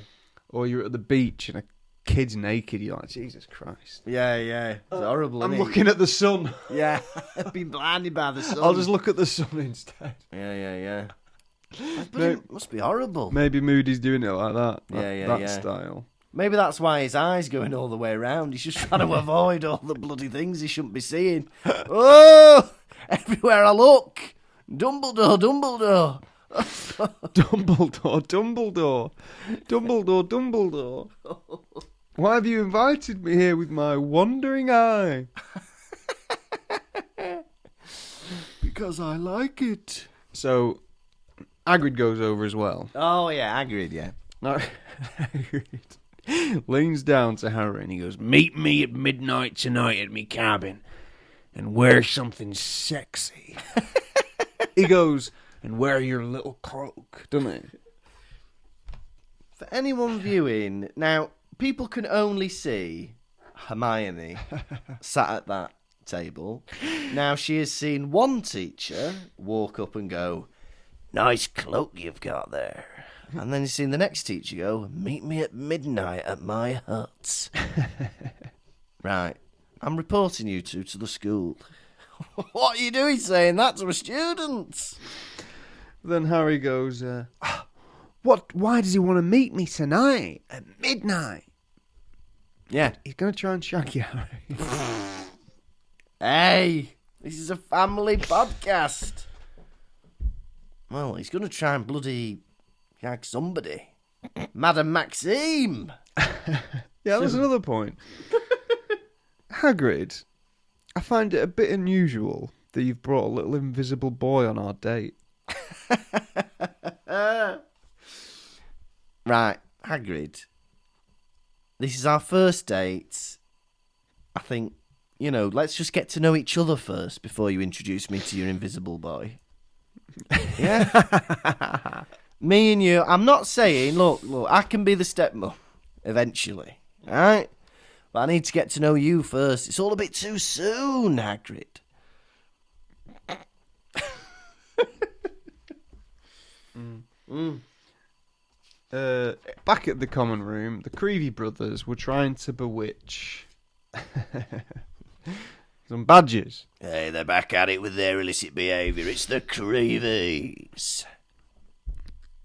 Or you're at the beach and a kid's naked. You're like, Jesus Christ. Yeah. It's horrible, I'm isn't it? looking at the sun. Yeah. I've been blinded by the sun. I'll just look at the sun instead. Yeah. But it must be horrible. Maybe Moody's doing it like that. That style. Maybe that's why his eye's going all the way around. He's just trying to avoid all the bloody things he shouldn't be seeing. Oh! Everywhere I look. Dumbledore. Dumbledore. Why have you invited me here with my wandering eye? Because I like it. So, Hagrid goes over as well. Oh, yeah, Hagrid, yeah. No, Hagrid leans down to Harry and he goes, meet me at midnight tonight at me cabin and wear something sexy. He goes, and wear your little cloak, doesn't he? For anyone viewing, now, people can only see Hermione sat at that table. Now, she has seen one teacher walk up and go, nice cloak you've got there. And then you've seen the next teacher go, meet me at midnight at my hut. Right. I'm reporting you two to the school. What are you doing saying that to a student? Then Harry goes, why does he want to meet me tonight at midnight? Yeah. He's going to try and shag you, Harry. Hey, this is a family podcast. Well, he's going to try and bloody shag somebody. Madam Maxime. Yeah, that's another point. Hagrid, I find it a bit unusual that you've brought a little invisible boy on our date. Right, Hagrid. This is our first date. I think, let's just get to know each other first before you introduce me to your invisible boy. Yeah? Me and you, I'm not saying, look, I can be the stepmom eventually, alright? But I need to get to know you first. It's all a bit too soon, Hagrid. Back at the common room, the Creevy brothers were trying to bewitch some badgers. Hey, they're back at it with their illicit behaviour. It's the Creevies.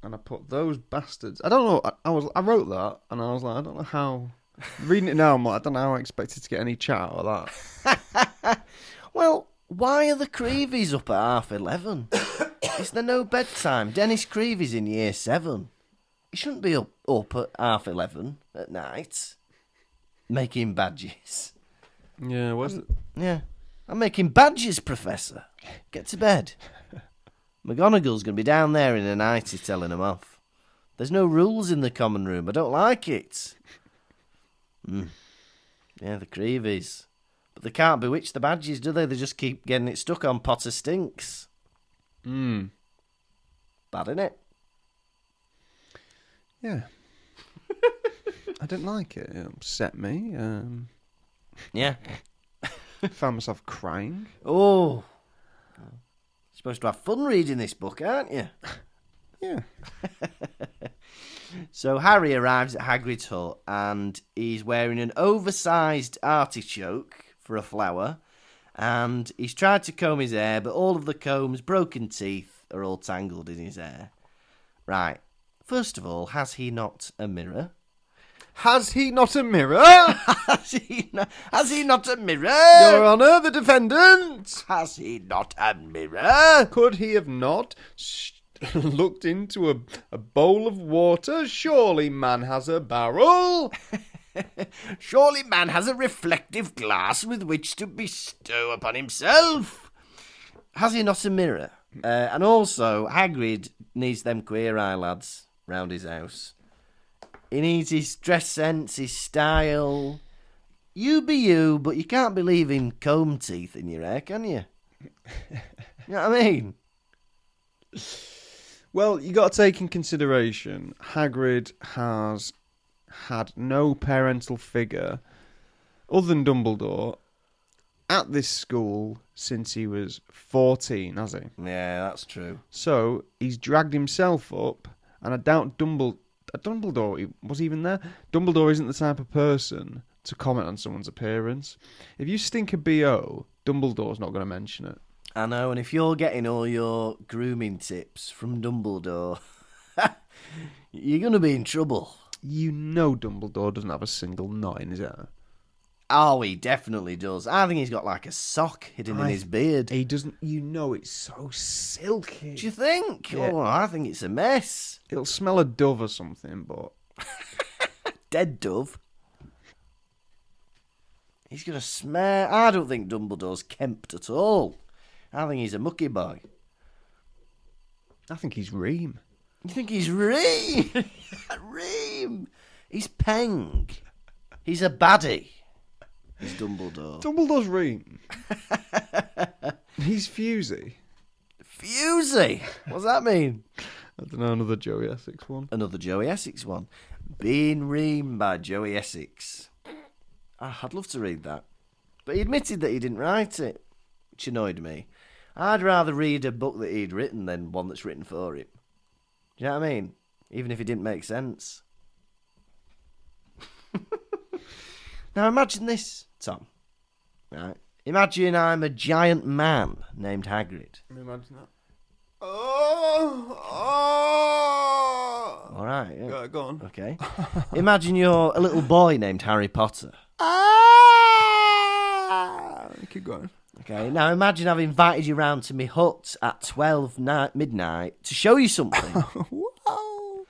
And I put those bastards. I don't know. I wrote that, and I was like, I don't know how. Reading it now, I'm like, I don't know how I expected to get any chat out of that. Well, why are the Creevies up at 11:30? Is there no bedtime? Dennis Creevy's in year 7. He shouldn't be up at 11:30 at night making badges. Yeah, where's it? Yeah, I'm making badges, Professor. Get to bed. McGonagall's going to be down there in a nightie telling them off. There's no rules in the common room. I don't like it. Yeah, the Creevies. But they can't bewitch the badges, do they? They just keep getting it stuck on Potter Stinks. Bad, innit? Yeah. I didn't like it. It upset me. Yeah. Found myself crying. Oh. Supposed to have fun reading this book, aren't you? Yeah. So Harry arrives at Hagrid's hut and he's wearing an oversized artichoke for a flower, and he's tried to comb his hair, but all of the comb's broken teeth are all tangled in his hair. Right. First of all, has he not a mirror? Has he not a mirror? Has he not a mirror? Your Honour, the defendant. Has he not a mirror? Could he have not looked into a bowl of water? Surely man has a barrel. Surely man has a reflective glass with which to bestow upon himself. Has he not a mirror? And also, Hagrid needs them queer eye lads round his house. He needs his dress sense, his style. You be you, but you can't be leaving comb teeth in your hair, can you? You know what I mean? Well, you got to take in consideration, Hagrid has had no parental figure other than Dumbledore at this school since he was 14, has he? Yeah, that's true. So he's dragged himself up, and I doubt Dumbledore was even there. Dumbledore isn't the type of person to comment on someone's appearance. If you stink a BO, Dumbledore's not going to mention it. I know, and if you're getting all your grooming tips from Dumbledore, you're going to be in trouble. You know Dumbledore doesn't have a single knot in his hair. Oh, he definitely does. I think he's got like a sock hidden in his beard. He doesn't. You know it's so silky. Do you think? Yeah. Oh, I think it's a mess. It'll smell of dove or something, but... Dead dove. He's going to smell... I don't think Dumbledore's kempt at all. I think he's a mucky boy. I think he's Reem. You think he's Reem? Reem. He's Peng. He's a baddie. He's Dumbledore. Dumbledore's Reem. He's Fusey. Fusey? What's that mean? I don't know, another Joey Essex one. Another Joey Essex one. Being Ream by Joey Essex. I'd love to read that. But he admitted that he didn't write it, which annoyed me. I'd rather read a book that he'd written than one that's written for him. Do you know what I mean? Even if it didn't make sense. Now imagine this, Tom. Right? Imagine I'm a giant man named Hagrid. Imagine that. All right. Yeah. Go on. Okay. Imagine you're a little boy named Harry Potter. Keep going. Okay. Now imagine I've invited you round to my hut at 12 midnight to show you something. Wow.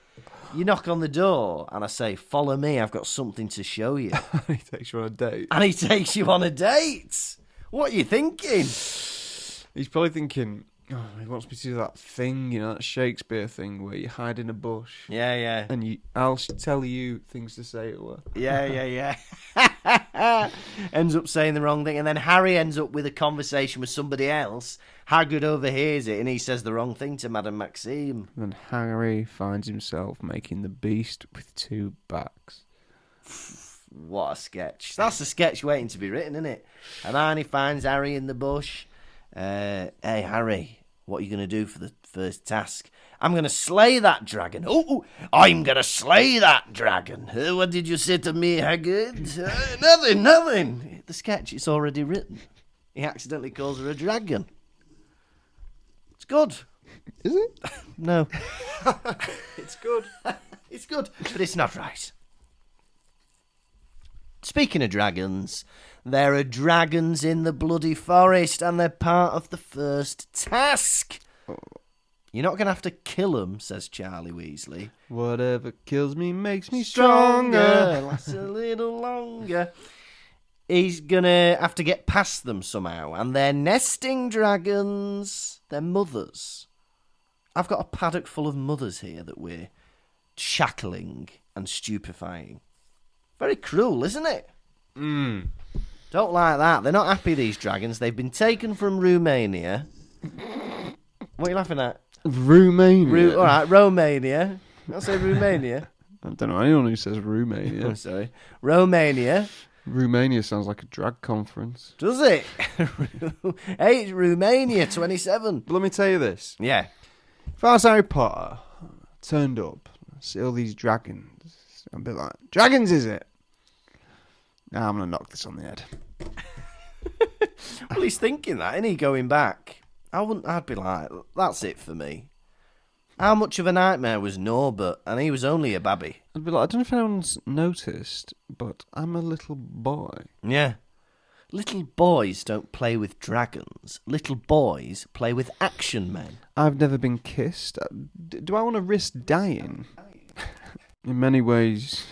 You knock on the door and I say, "Follow me. I've got something to show you." He takes you on a date. And he takes you on a date. What are you thinking? He's probably thinking, oh, he wants me to do that thing, you know, that Shakespeare thing where you hide in a bush. Yeah. And I'll tell you things to say to her. Yeah. Ends up saying the wrong thing. And then Harry ends up with a conversation with somebody else. Hagrid overhears it and he says the wrong thing to Madame Maxime. And Harry finds himself making the beast with two backs. What a sketch. That's a sketch waiting to be written, isn't it? Hermione finds Harry in the bush. Hey, Harry, what are you going to do for the first task? I'm going to slay that dragon. Oh, I'm going to slay that dragon. What did you say to me, Hagrid? Nothing. The sketch, it's already written. He accidentally calls her a dragon. It's good. Is it? No. It's good. It's good, but it's not right. Speaking of dragons, there are dragons in the bloody forest and they're part of the first task. You're not going to have to kill them, says Charlie Weasley. Whatever kills me makes me stronger. Lasts a little longer. He's going to have to get past them somehow. And they're nesting dragons. They're mothers. I've got a paddock full of mothers here that we're shackling and stupefying. Very cruel, isn't it? Don't like that. They're not happy, these dragons. They've been taken from Romania. What are you laughing at? Romania. All right, Romania. I'll say Romania. I don't know anyone who says Romania. I'm sorry. Romania. Romania sounds like a drag conference. Does it? Hey, it's Romania 27. But let me tell you this. Yeah. If I was Harry Potter, turned up, see all these dragons, I'd be like, dragons is it? Nah, I'm going to knock this on the head. Well, he's thinking that, isn't he, going back? I'd be like, that's it for me. How much of a nightmare was Norbert? And he was only a babby. I'd be like, I don't know if anyone's noticed, but I'm a little boy. Yeah. Little boys don't play with dragons. Little boys play with action men. I've never been kissed. Do I want to risk dying? In many ways,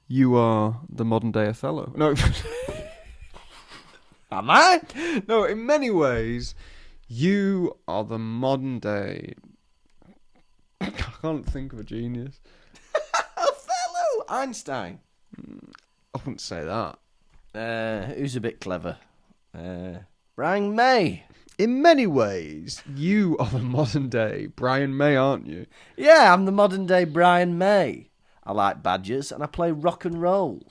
you are the modern day Othello. No. Am I? No, in many ways, you are the modern day... I can't can't think of a genius. Othello! Einstein. I wouldn't say that. Who's a bit clever? Brian May. In many ways, you are the modern day Brian May, aren't you? Yeah, I'm the modern day Brian May. I like badgers and I play rock and roll.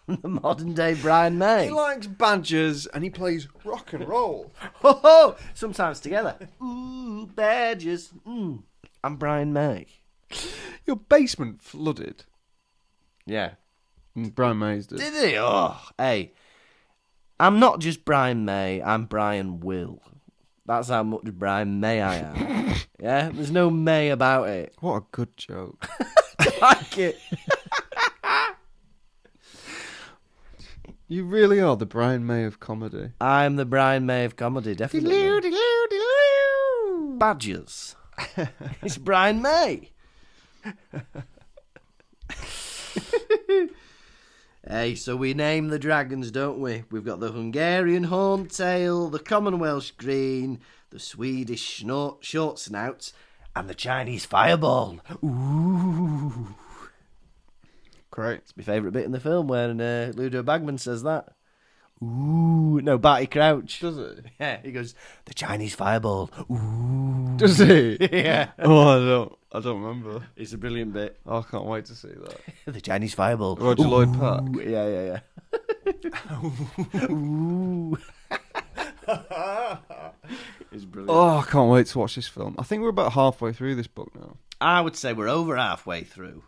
I'm the modern day Brian May. He likes badgers and he plays rock and roll. Ho ho! Sometimes together. Ooh, badgers. I'm Brian May. Your basement flooded. Yeah. Brian May's did. Did he? Oh, hey. I'm not just Brian May, I'm Brian Will. That's how much Brian May I am. Yeah? There's no May about it. What a good joke. I like it. You really are the Brian May of comedy. I'm the Brian May of comedy, definitely. Badgers. It's Brian May. Hey, so we name the dragons, don't we? We've got the Hungarian Horntail, the common Welsh Green, the Swedish Short Snouts, and the Chinese Fireball. Ooh. Great. It's my favourite bit in the film when Ludo Bagman says that. Ooh. No, Barty Crouch. Does it? Yeah, he goes, the Chinese Fireball. Ooh. Does he? Yeah. Oh, I don't remember. It's a brilliant bit. Oh, I can't wait to see that. The Chinese Fireball. Roger Lloyd Park. Yeah. Ooh. It's brilliant. Oh, I can't wait to watch this film. I think we're about halfway through this book now. I would say we're over halfway through.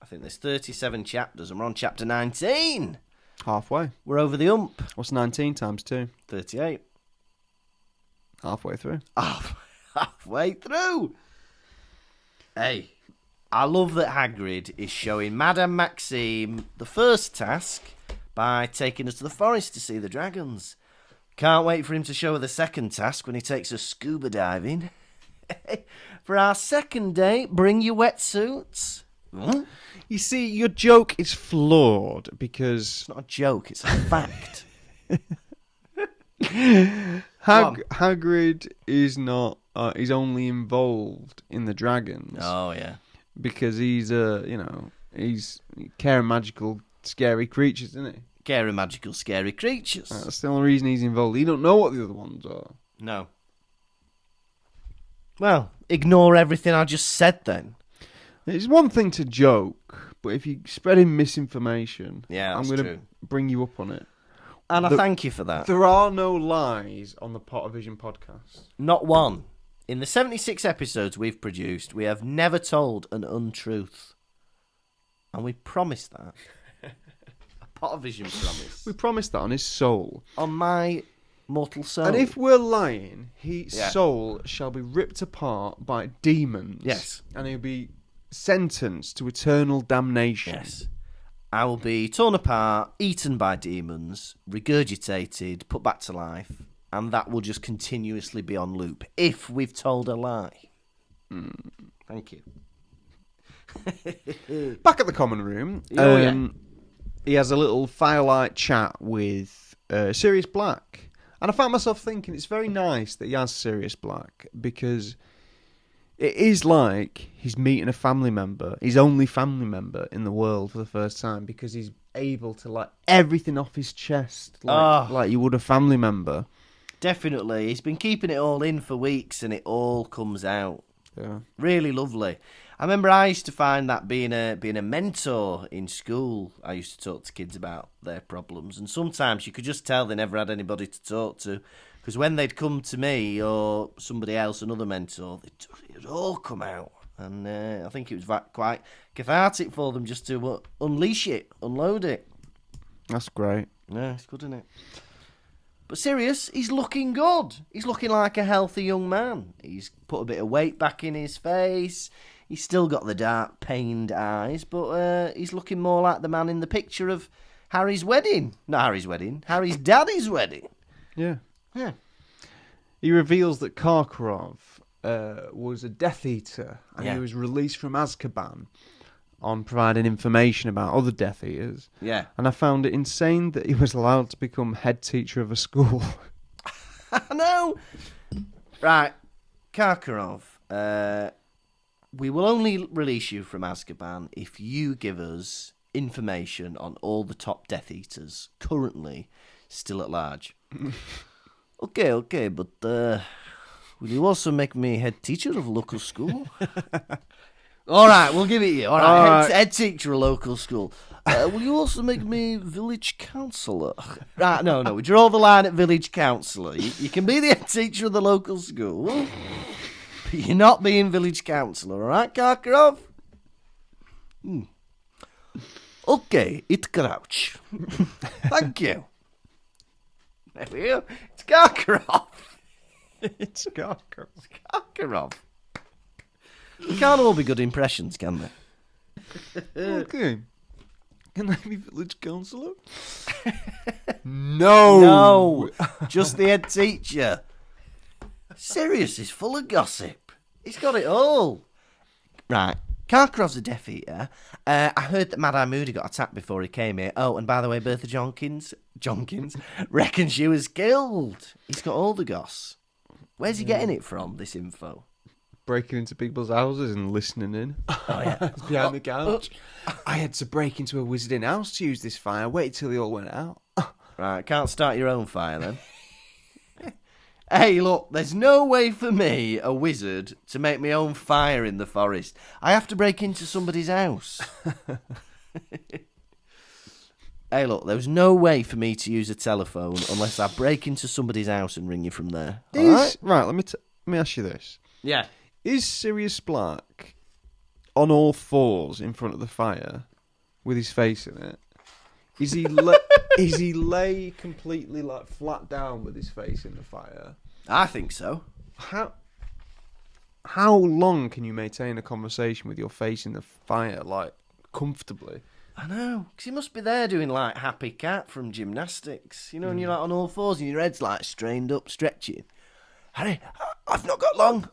I think there's 37 chapters and we're on chapter 19. Halfway. We're over the hump. What's 19 times 2? 38. Halfway through. Halfway through. Hey, I love that Hagrid is showing Madame Maxime the first task by taking us to the forest to see the dragons. Can't wait for him to show her the second task when he takes her scuba diving. For our second date, bring your wetsuits. Huh? You see, your joke is flawed because... It's not a joke, it's a fact. Hagrid is not... he's only involved in the dragons. Oh, yeah. Because he's, he's caring magical, scary creatures, isn't he? Caring magical, scary creatures. That's the only reason he's involved. He don't know what the other ones are. No. Well, ignore everything I just said then. It's one thing to joke, but if you're spreading misinformation, I'm going to bring you up on it. And I thank you for that. There are no lies on the Pottervision podcast. Not one. In the 76 episodes we've produced, we have never told an untruth. And we promised that. A Pottervision promise. We promised that on his soul. On my mortal soul. And if we're lying, his soul shall be ripped apart by demons. Yes. And he'll be sentenced to eternal damnation. Yes. I will be torn apart, eaten by demons, regurgitated, put back to life, and that will just continuously be on loop if we've told a lie. Thank you. Back at the common room, he has a little firelight chat with Sirius Black. And I found myself thinking it's very nice that he has Sirius Black because it is like he's meeting a family member, his only family member in the world for the first time because he's able to let everything off his chest like you would a family member. Definitely. He's been keeping it all in for weeks and it all comes out. Yeah. Really lovely. I remember I used to find that being a mentor in school, I used to talk to kids about their problems, and sometimes you could just tell they never had anybody to talk to, because when they'd come to me or somebody else, another mentor, it'd all come out, and I think it was quite cathartic for them just to unleash it, unload it. That's great. Yeah, it's good, isn't it? But Sirius, he's looking good. He's looking like a healthy young man. He's put a bit of weight back in his face. He's still got the dark, pained eyes, but he's looking more like the man in the picture of Harry's wedding. Not Harry's wedding, Harry's daddy's wedding. Yeah. Yeah. He reveals that Karkaroff was a Death Eater, and he was released from Azkaban on providing information about other Death Eaters. Yeah. And I found it insane that he was allowed to become head teacher of a school. I know. Right. Karkaroff We will only release you from Azkaban if you give us information on all the top Death Eaters currently still at large. Okay, but will you also make me head teacher of local school? All right, we'll give it you. All right, head teacher of local school. Will you also make me village councillor? Right, no, we draw the line at village councillor. You can be the head teacher of the local school, but you're not being village councillor, all right, Karkaroff? Okay, it's Crouch. Thank you. There we go. It's Karkaroff. It's Karkaroff. It's Karkaroff. You can't all be good impressions, can they? Okay. Can I be village councillor? No. No. Just the head teacher. Sirius is full of gossip. He's got it all. Right. Karkaroff's a Death Eater. I heard that Mad-Eye Moody got attacked before he came here. Oh, and by the way, Bertha Jonkins reckons she was killed. He's got all the goss. Where's he getting it from, this info? Breaking into people's houses and listening in. Oh, yeah. Behind the couch. I had to break into a wizarding house to use this fire. Wait till they all went out. Right, can't start your own fire then. Hey, look, there's no way for me, a wizard, to make my own fire in the forest. I have to break into somebody's house. Hey, look, there's no way for me to use a telephone unless I break into somebody's house and ring you from there. All right? Right, let me ask you this. Yeah. Is Sirius Black on all fours in front of the fire with his face in it? Is he lay completely like flat down with his face in the fire? I think so. How long can you maintain a conversation with your face in the fire, like, comfortably? I know, because he must be there doing, like, Happy Cat from gymnastics. You know, and you're, like, on all fours and your head's, like, strained up, stretching. Harry, I've not got long.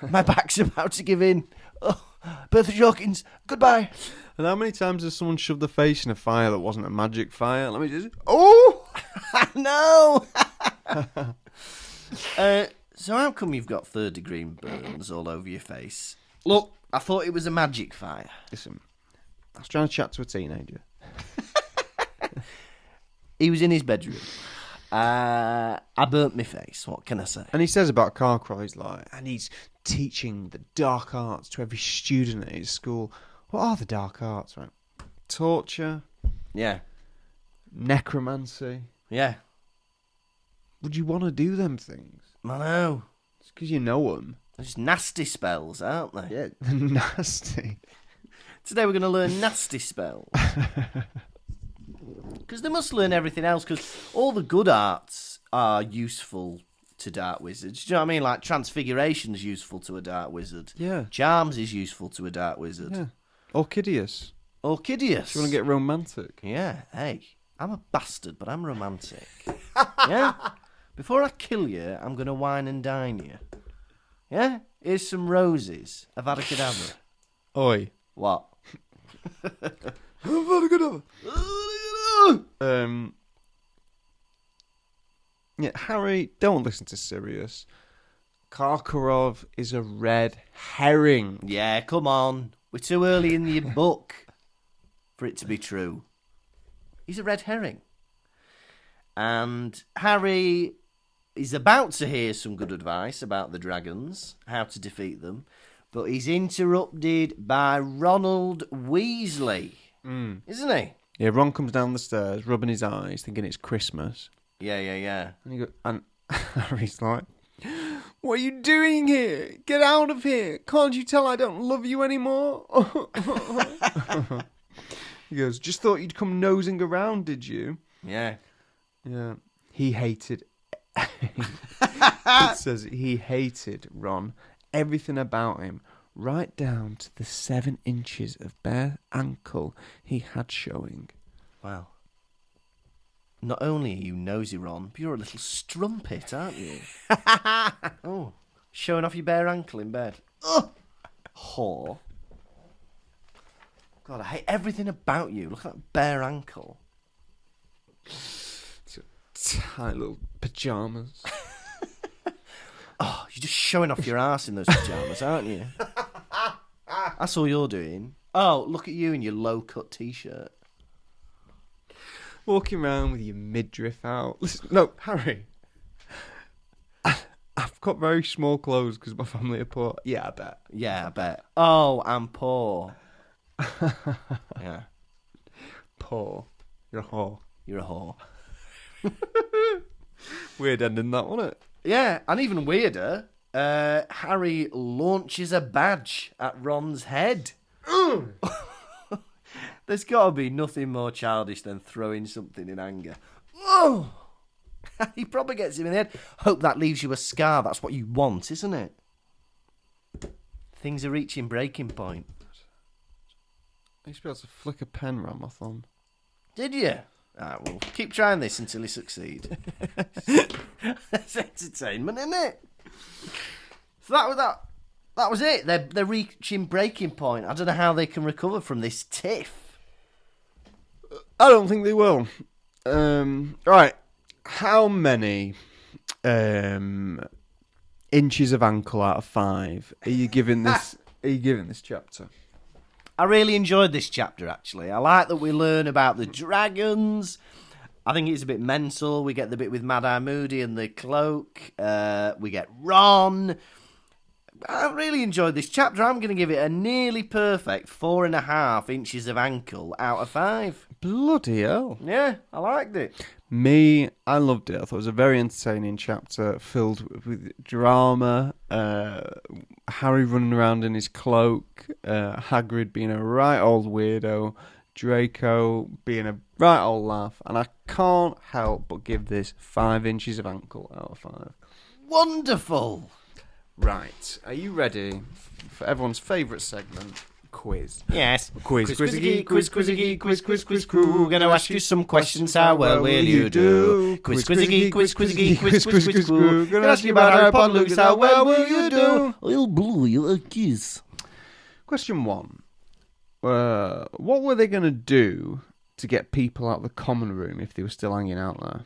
My back's about to give in. Oh, Bertha Jorkins, goodbye. And how many times has someone shoved the face in a fire that wasn't a magic fire? Let me just... Oh! No! So how come you've got third-degree burns all over your face? Look, I thought it was a magic fire. Listen, I was trying to chat to a teenager. He was in his bedroom. I burnt my face. What can I say? And he says about Karkaroff, he's like, and he's teaching the dark arts to every student at his school. What are the dark arts, right? Torture. Yeah. Necromancy. Yeah. Would you want to do them things? I know. It's because you know them. They're just nasty spells, aren't they? Yeah, they're nasty. Today we're going to learn nasty spells. Because they must learn everything else, because all the good arts are useful to dark wizards. Do you know what I mean? Like transfiguration's useful to a dark wizard. Yeah. Charms is useful to a dark wizard. Yeah. Orchideus. Orchideus. Do you want to get romantic? Yeah. Hey, I'm a bastard, but I'm romantic. Yeah? Before I kill you, I'm going to wine and dine you. Yeah? Here's some roses. Avada Kedavra. Oi. What? Avada Kedavra. Yeah, Harry, don't listen to Sirius. Karkaroff is a red herring. Yeah, come on. We're too early in your book for it to be true. He's a red herring. And Harry is about to hear some good advice about the dragons, how to defeat them, but he's interrupted by Ronald Weasley, isn't he? Yeah, Ron comes down the stairs, rubbing his eyes, thinking it's Christmas. Yeah. And Harry's like, "What are you doing here? Get out of here! Can't you tell I don't love you anymore?" He goes, "Just thought you'd come nosing around, did you?" Yeah. Yeah. He hated... It says he hated Ron, everything about him, right down to the 7 inches of bare ankle he had showing. Wow. Not only are you nosy, Ron, but you're a little strumpet, aren't you? Oh, showing off your bare ankle in bed. Ugh. Whore. God, I hate everything about you. Look at that bare ankle. Tight little pyjamas. Oh, You're just showing off your ass in those pyjamas, aren't you? That's all you're doing. Oh, look at you in your low-cut T-shirt. Walking around with your midriff out. Listen, no, Harry. I've got very small clothes because my family are poor. Yeah, I bet. Yeah, I bet. Oh, I'm poor. Yeah. Poor. You're a whore. You're a whore. Weird ending that, wasn't it? Yeah, and even weirder, Harry launches a badge at Ron's head. There's got to be nothing more childish than throwing something in anger. Oh! He probably gets him in the head. Hope that leaves you a scar. That's what you want, isn't it? Things are reaching breaking point. I used to be able to flick a pen around my thumb. Did you? Alright, well, keep trying this until you succeed. That's entertainment, isn't it? So that was it. They're reaching breaking point. I don't know how they can recover from this tiff. I don't think they will. Right. How many inches of ankle out of 5 are you giving this? Are you giving this chapter? I really enjoyed this chapter, actually. I like that we learn about the dragons. I think it's a bit mental. We get the bit with Mad-Eye Moody and the cloak. We get Ron. I really enjoyed this chapter. I'm going to give it a nearly perfect 4.5 inches of ankle out of 5. Bloody hell. Yeah, I liked it. Me, I loved it. I thought it was a very entertaining chapter filled with drama. Harry running around in his cloak. Hagrid being a right old weirdo. Draco being a right old laugh. And I can't help but give this 5 inches of ankle out of 5. Wonderful. Right. Are you ready for everyone's favourite segment? Quiz. Yes. Quiz. Quiz. We're going to ask you some questions. How well will you do? Quiz. We're going to ask you about Harry Potter, Lucas. How well will you do? I'll blow you a kiss. Question 1. What were they going to do to get people out of the common room if they were still hanging out there?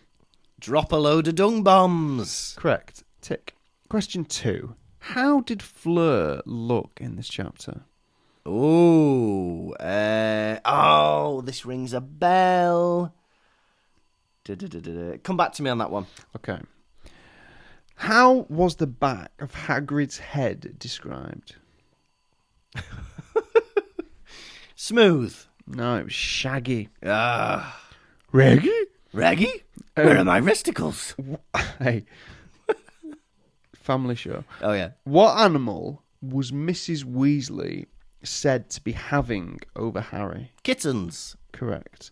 Drop a load of dung bombs. Correct. Tick. Question 2. How did Fleur look in this chapter? Ooh. This rings a bell. Come back to me on that one. Okay. How was the back of Hagrid's head described? Smooth. No, it was shaggy. Raggy? Raggy? Where are my vesticles? Hey. Family show. Oh, yeah. What animal was Mrs. Weasley said to be having over Harry? Kittens. Correct.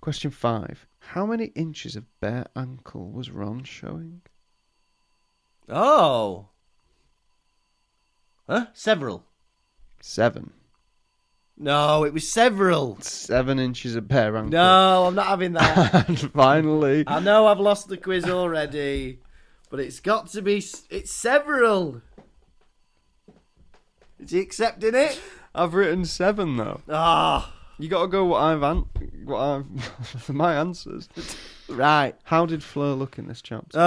Question 5. How many inches of bare ankle was Ron showing? Oh. Huh? Several. 7. No, it was several. 7 inches of bare ankle. No, I'm not having that. And finally... I know I've lost the quiz already, but it's got to be... It's several. Is he accepting it? I've written 7 though. Ah, You got to go what I've my answers. right. How did Fleur look in this chapter?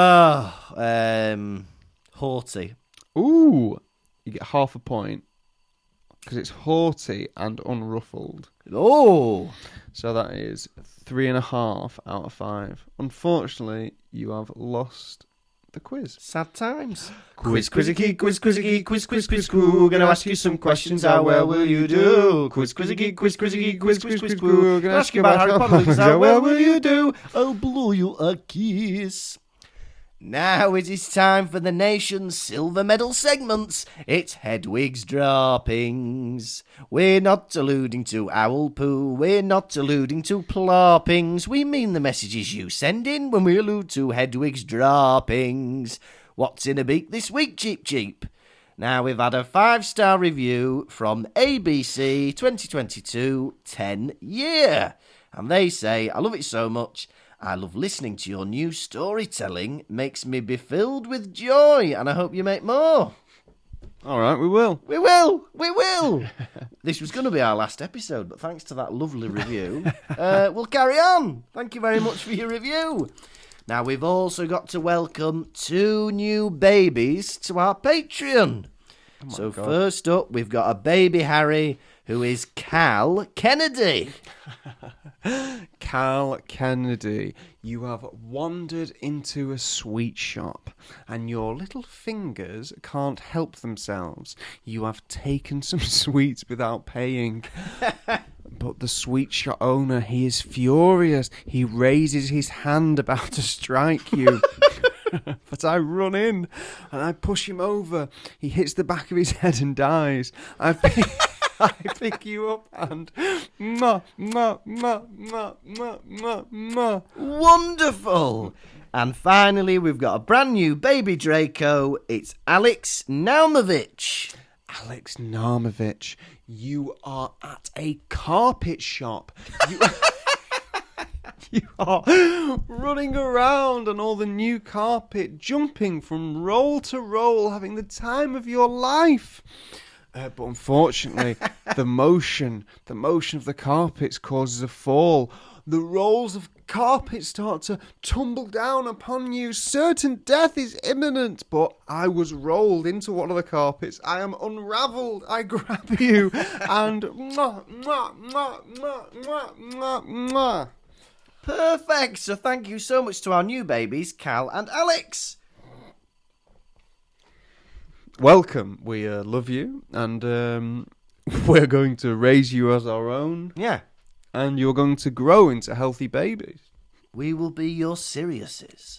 Haughty. Ooh, you get half a point because it's haughty and unruffled. Oh, So that is 3.5 out of 5. Unfortunately, you have lost the quiz. sad times. Quiz. We're gonna ask you some questions. How well will you do? Quiz. We're gonna ask you about Harry Potter. How well will you do? I'll blow you a kiss. Now it is time for the nation's silver medal segments. It's Hedwig's droppings. We're not alluding to owl poo. We're not alluding to ploppings. We mean the messages you send in when we allude to Hedwig's droppings. What's in a beak this week, Cheap Cheap? Now we've had a 5-star review from ABC 2022 10 year. And they say, I love it so much. I love listening to your new storytelling. Makes me be filled with joy, and I hope you make more. All right, we will. We will. This was going to be our last episode, but thanks to that lovely review, we'll carry on. Thank you very much for your review. Now, we've also got to welcome 2 new babies to our Patreon. So God. First up, we've got a baby Harry, who is Cal Kennedy. Cal Kennedy, you have wandered into a sweet shop and your little fingers can't help themselves. You have taken some sweets without paying. But the sweet shop owner, he is furious. He raises his hand about to strike you. But I run in and I push him over. He hits the back of his head and dies. I pick you up and Wonderful. And finally, we've got a brand new baby Draco. It's Alex Naumovich. Alex Naumovich, you are at a carpet shop. You are running around on all the new carpet, jumping from roll to roll, having the time of your life. But unfortunately, the motion of the carpets causes a fall. The rolls of carpet start to tumble down upon you. Certain death is imminent. But I was rolled into one of the carpets. I am unravelled. I grab you and Perfect. So thank you so much to our new babies, Cal and Alex. Welcome. We love you, and we're going to raise you as our own. Yeah. And you're going to grow into healthy babies. We will be your Siriuses.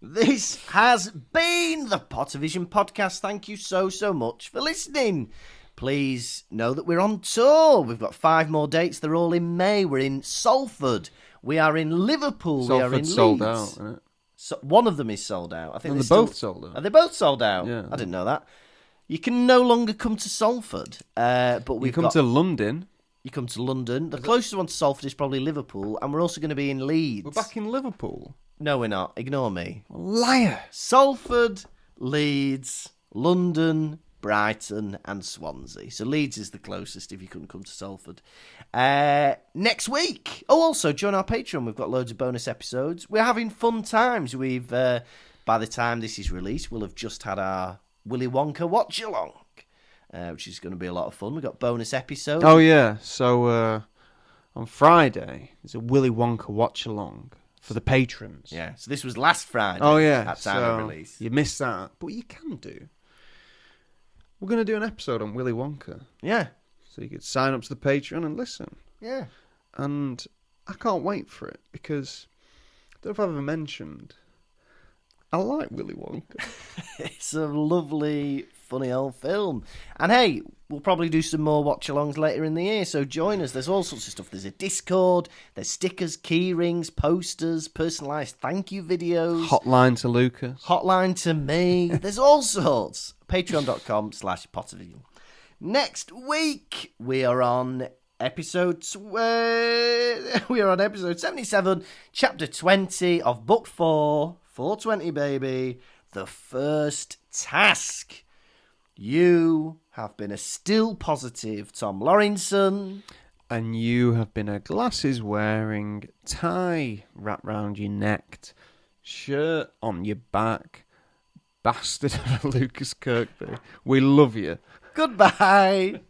This has been the Pottervision podcast. Thank you so much for listening. Please know that we're on tour. We've got 5 more dates. They're all in May. We're in Salford. We are in Liverpool. Salford's we are in Leeds. Sold out, isn't it? So, one of them is sold out. I think they're both sold out. Are they both sold out? Yeah. I didn't know that. You can no longer come to Salford, but we've come to London. You come to London. The closest one to Salford is probably Liverpool, and we're also going to be in Leeds. We're back in Liverpool. No, we're not. Ignore me. Liar. Salford, Leeds, London, Brighton, and Swansea. So Leeds is the closest if you couldn't come to Salford. Next week. Oh, also, join our Patreon. We've got loads of bonus episodes. We're having fun times. We've, by the time this is released, we'll have just had our Willy Wonka watch-along, which is going to be a lot of fun. We've got bonus episodes. Oh, yeah. So on Friday, there's a Willy Wonka watch-along for the patrons. Yeah, so this was last Friday. Oh, yeah. At time of release. You missed that. But you can do. We're going to do an episode on Willy Wonka. Yeah. So you could sign up to the Patreon and listen. Yeah. And I can't wait for it because, I don't know if I've ever mentioned, I like Willy Wonka. It's a lovely, funny old film. And hey, we'll probably do some more watch-alongs later in the year, so join us. There's all sorts of stuff. There's a Discord, there's stickers, key rings, posters, personalised thank you videos. Hotline to Lucas. Hotline to me. There's all sorts. Patreon.com/Pottervision. Next week, we are on episode 77, chapter 20 of book 4, 420, baby. The First Task. You have been a still positive Tom Lawrenson. And you have been a glasses-wearing, tie wrapped round your neck, shirt on your back, bastard of a Lucas Kirkby. We love you. Goodbye.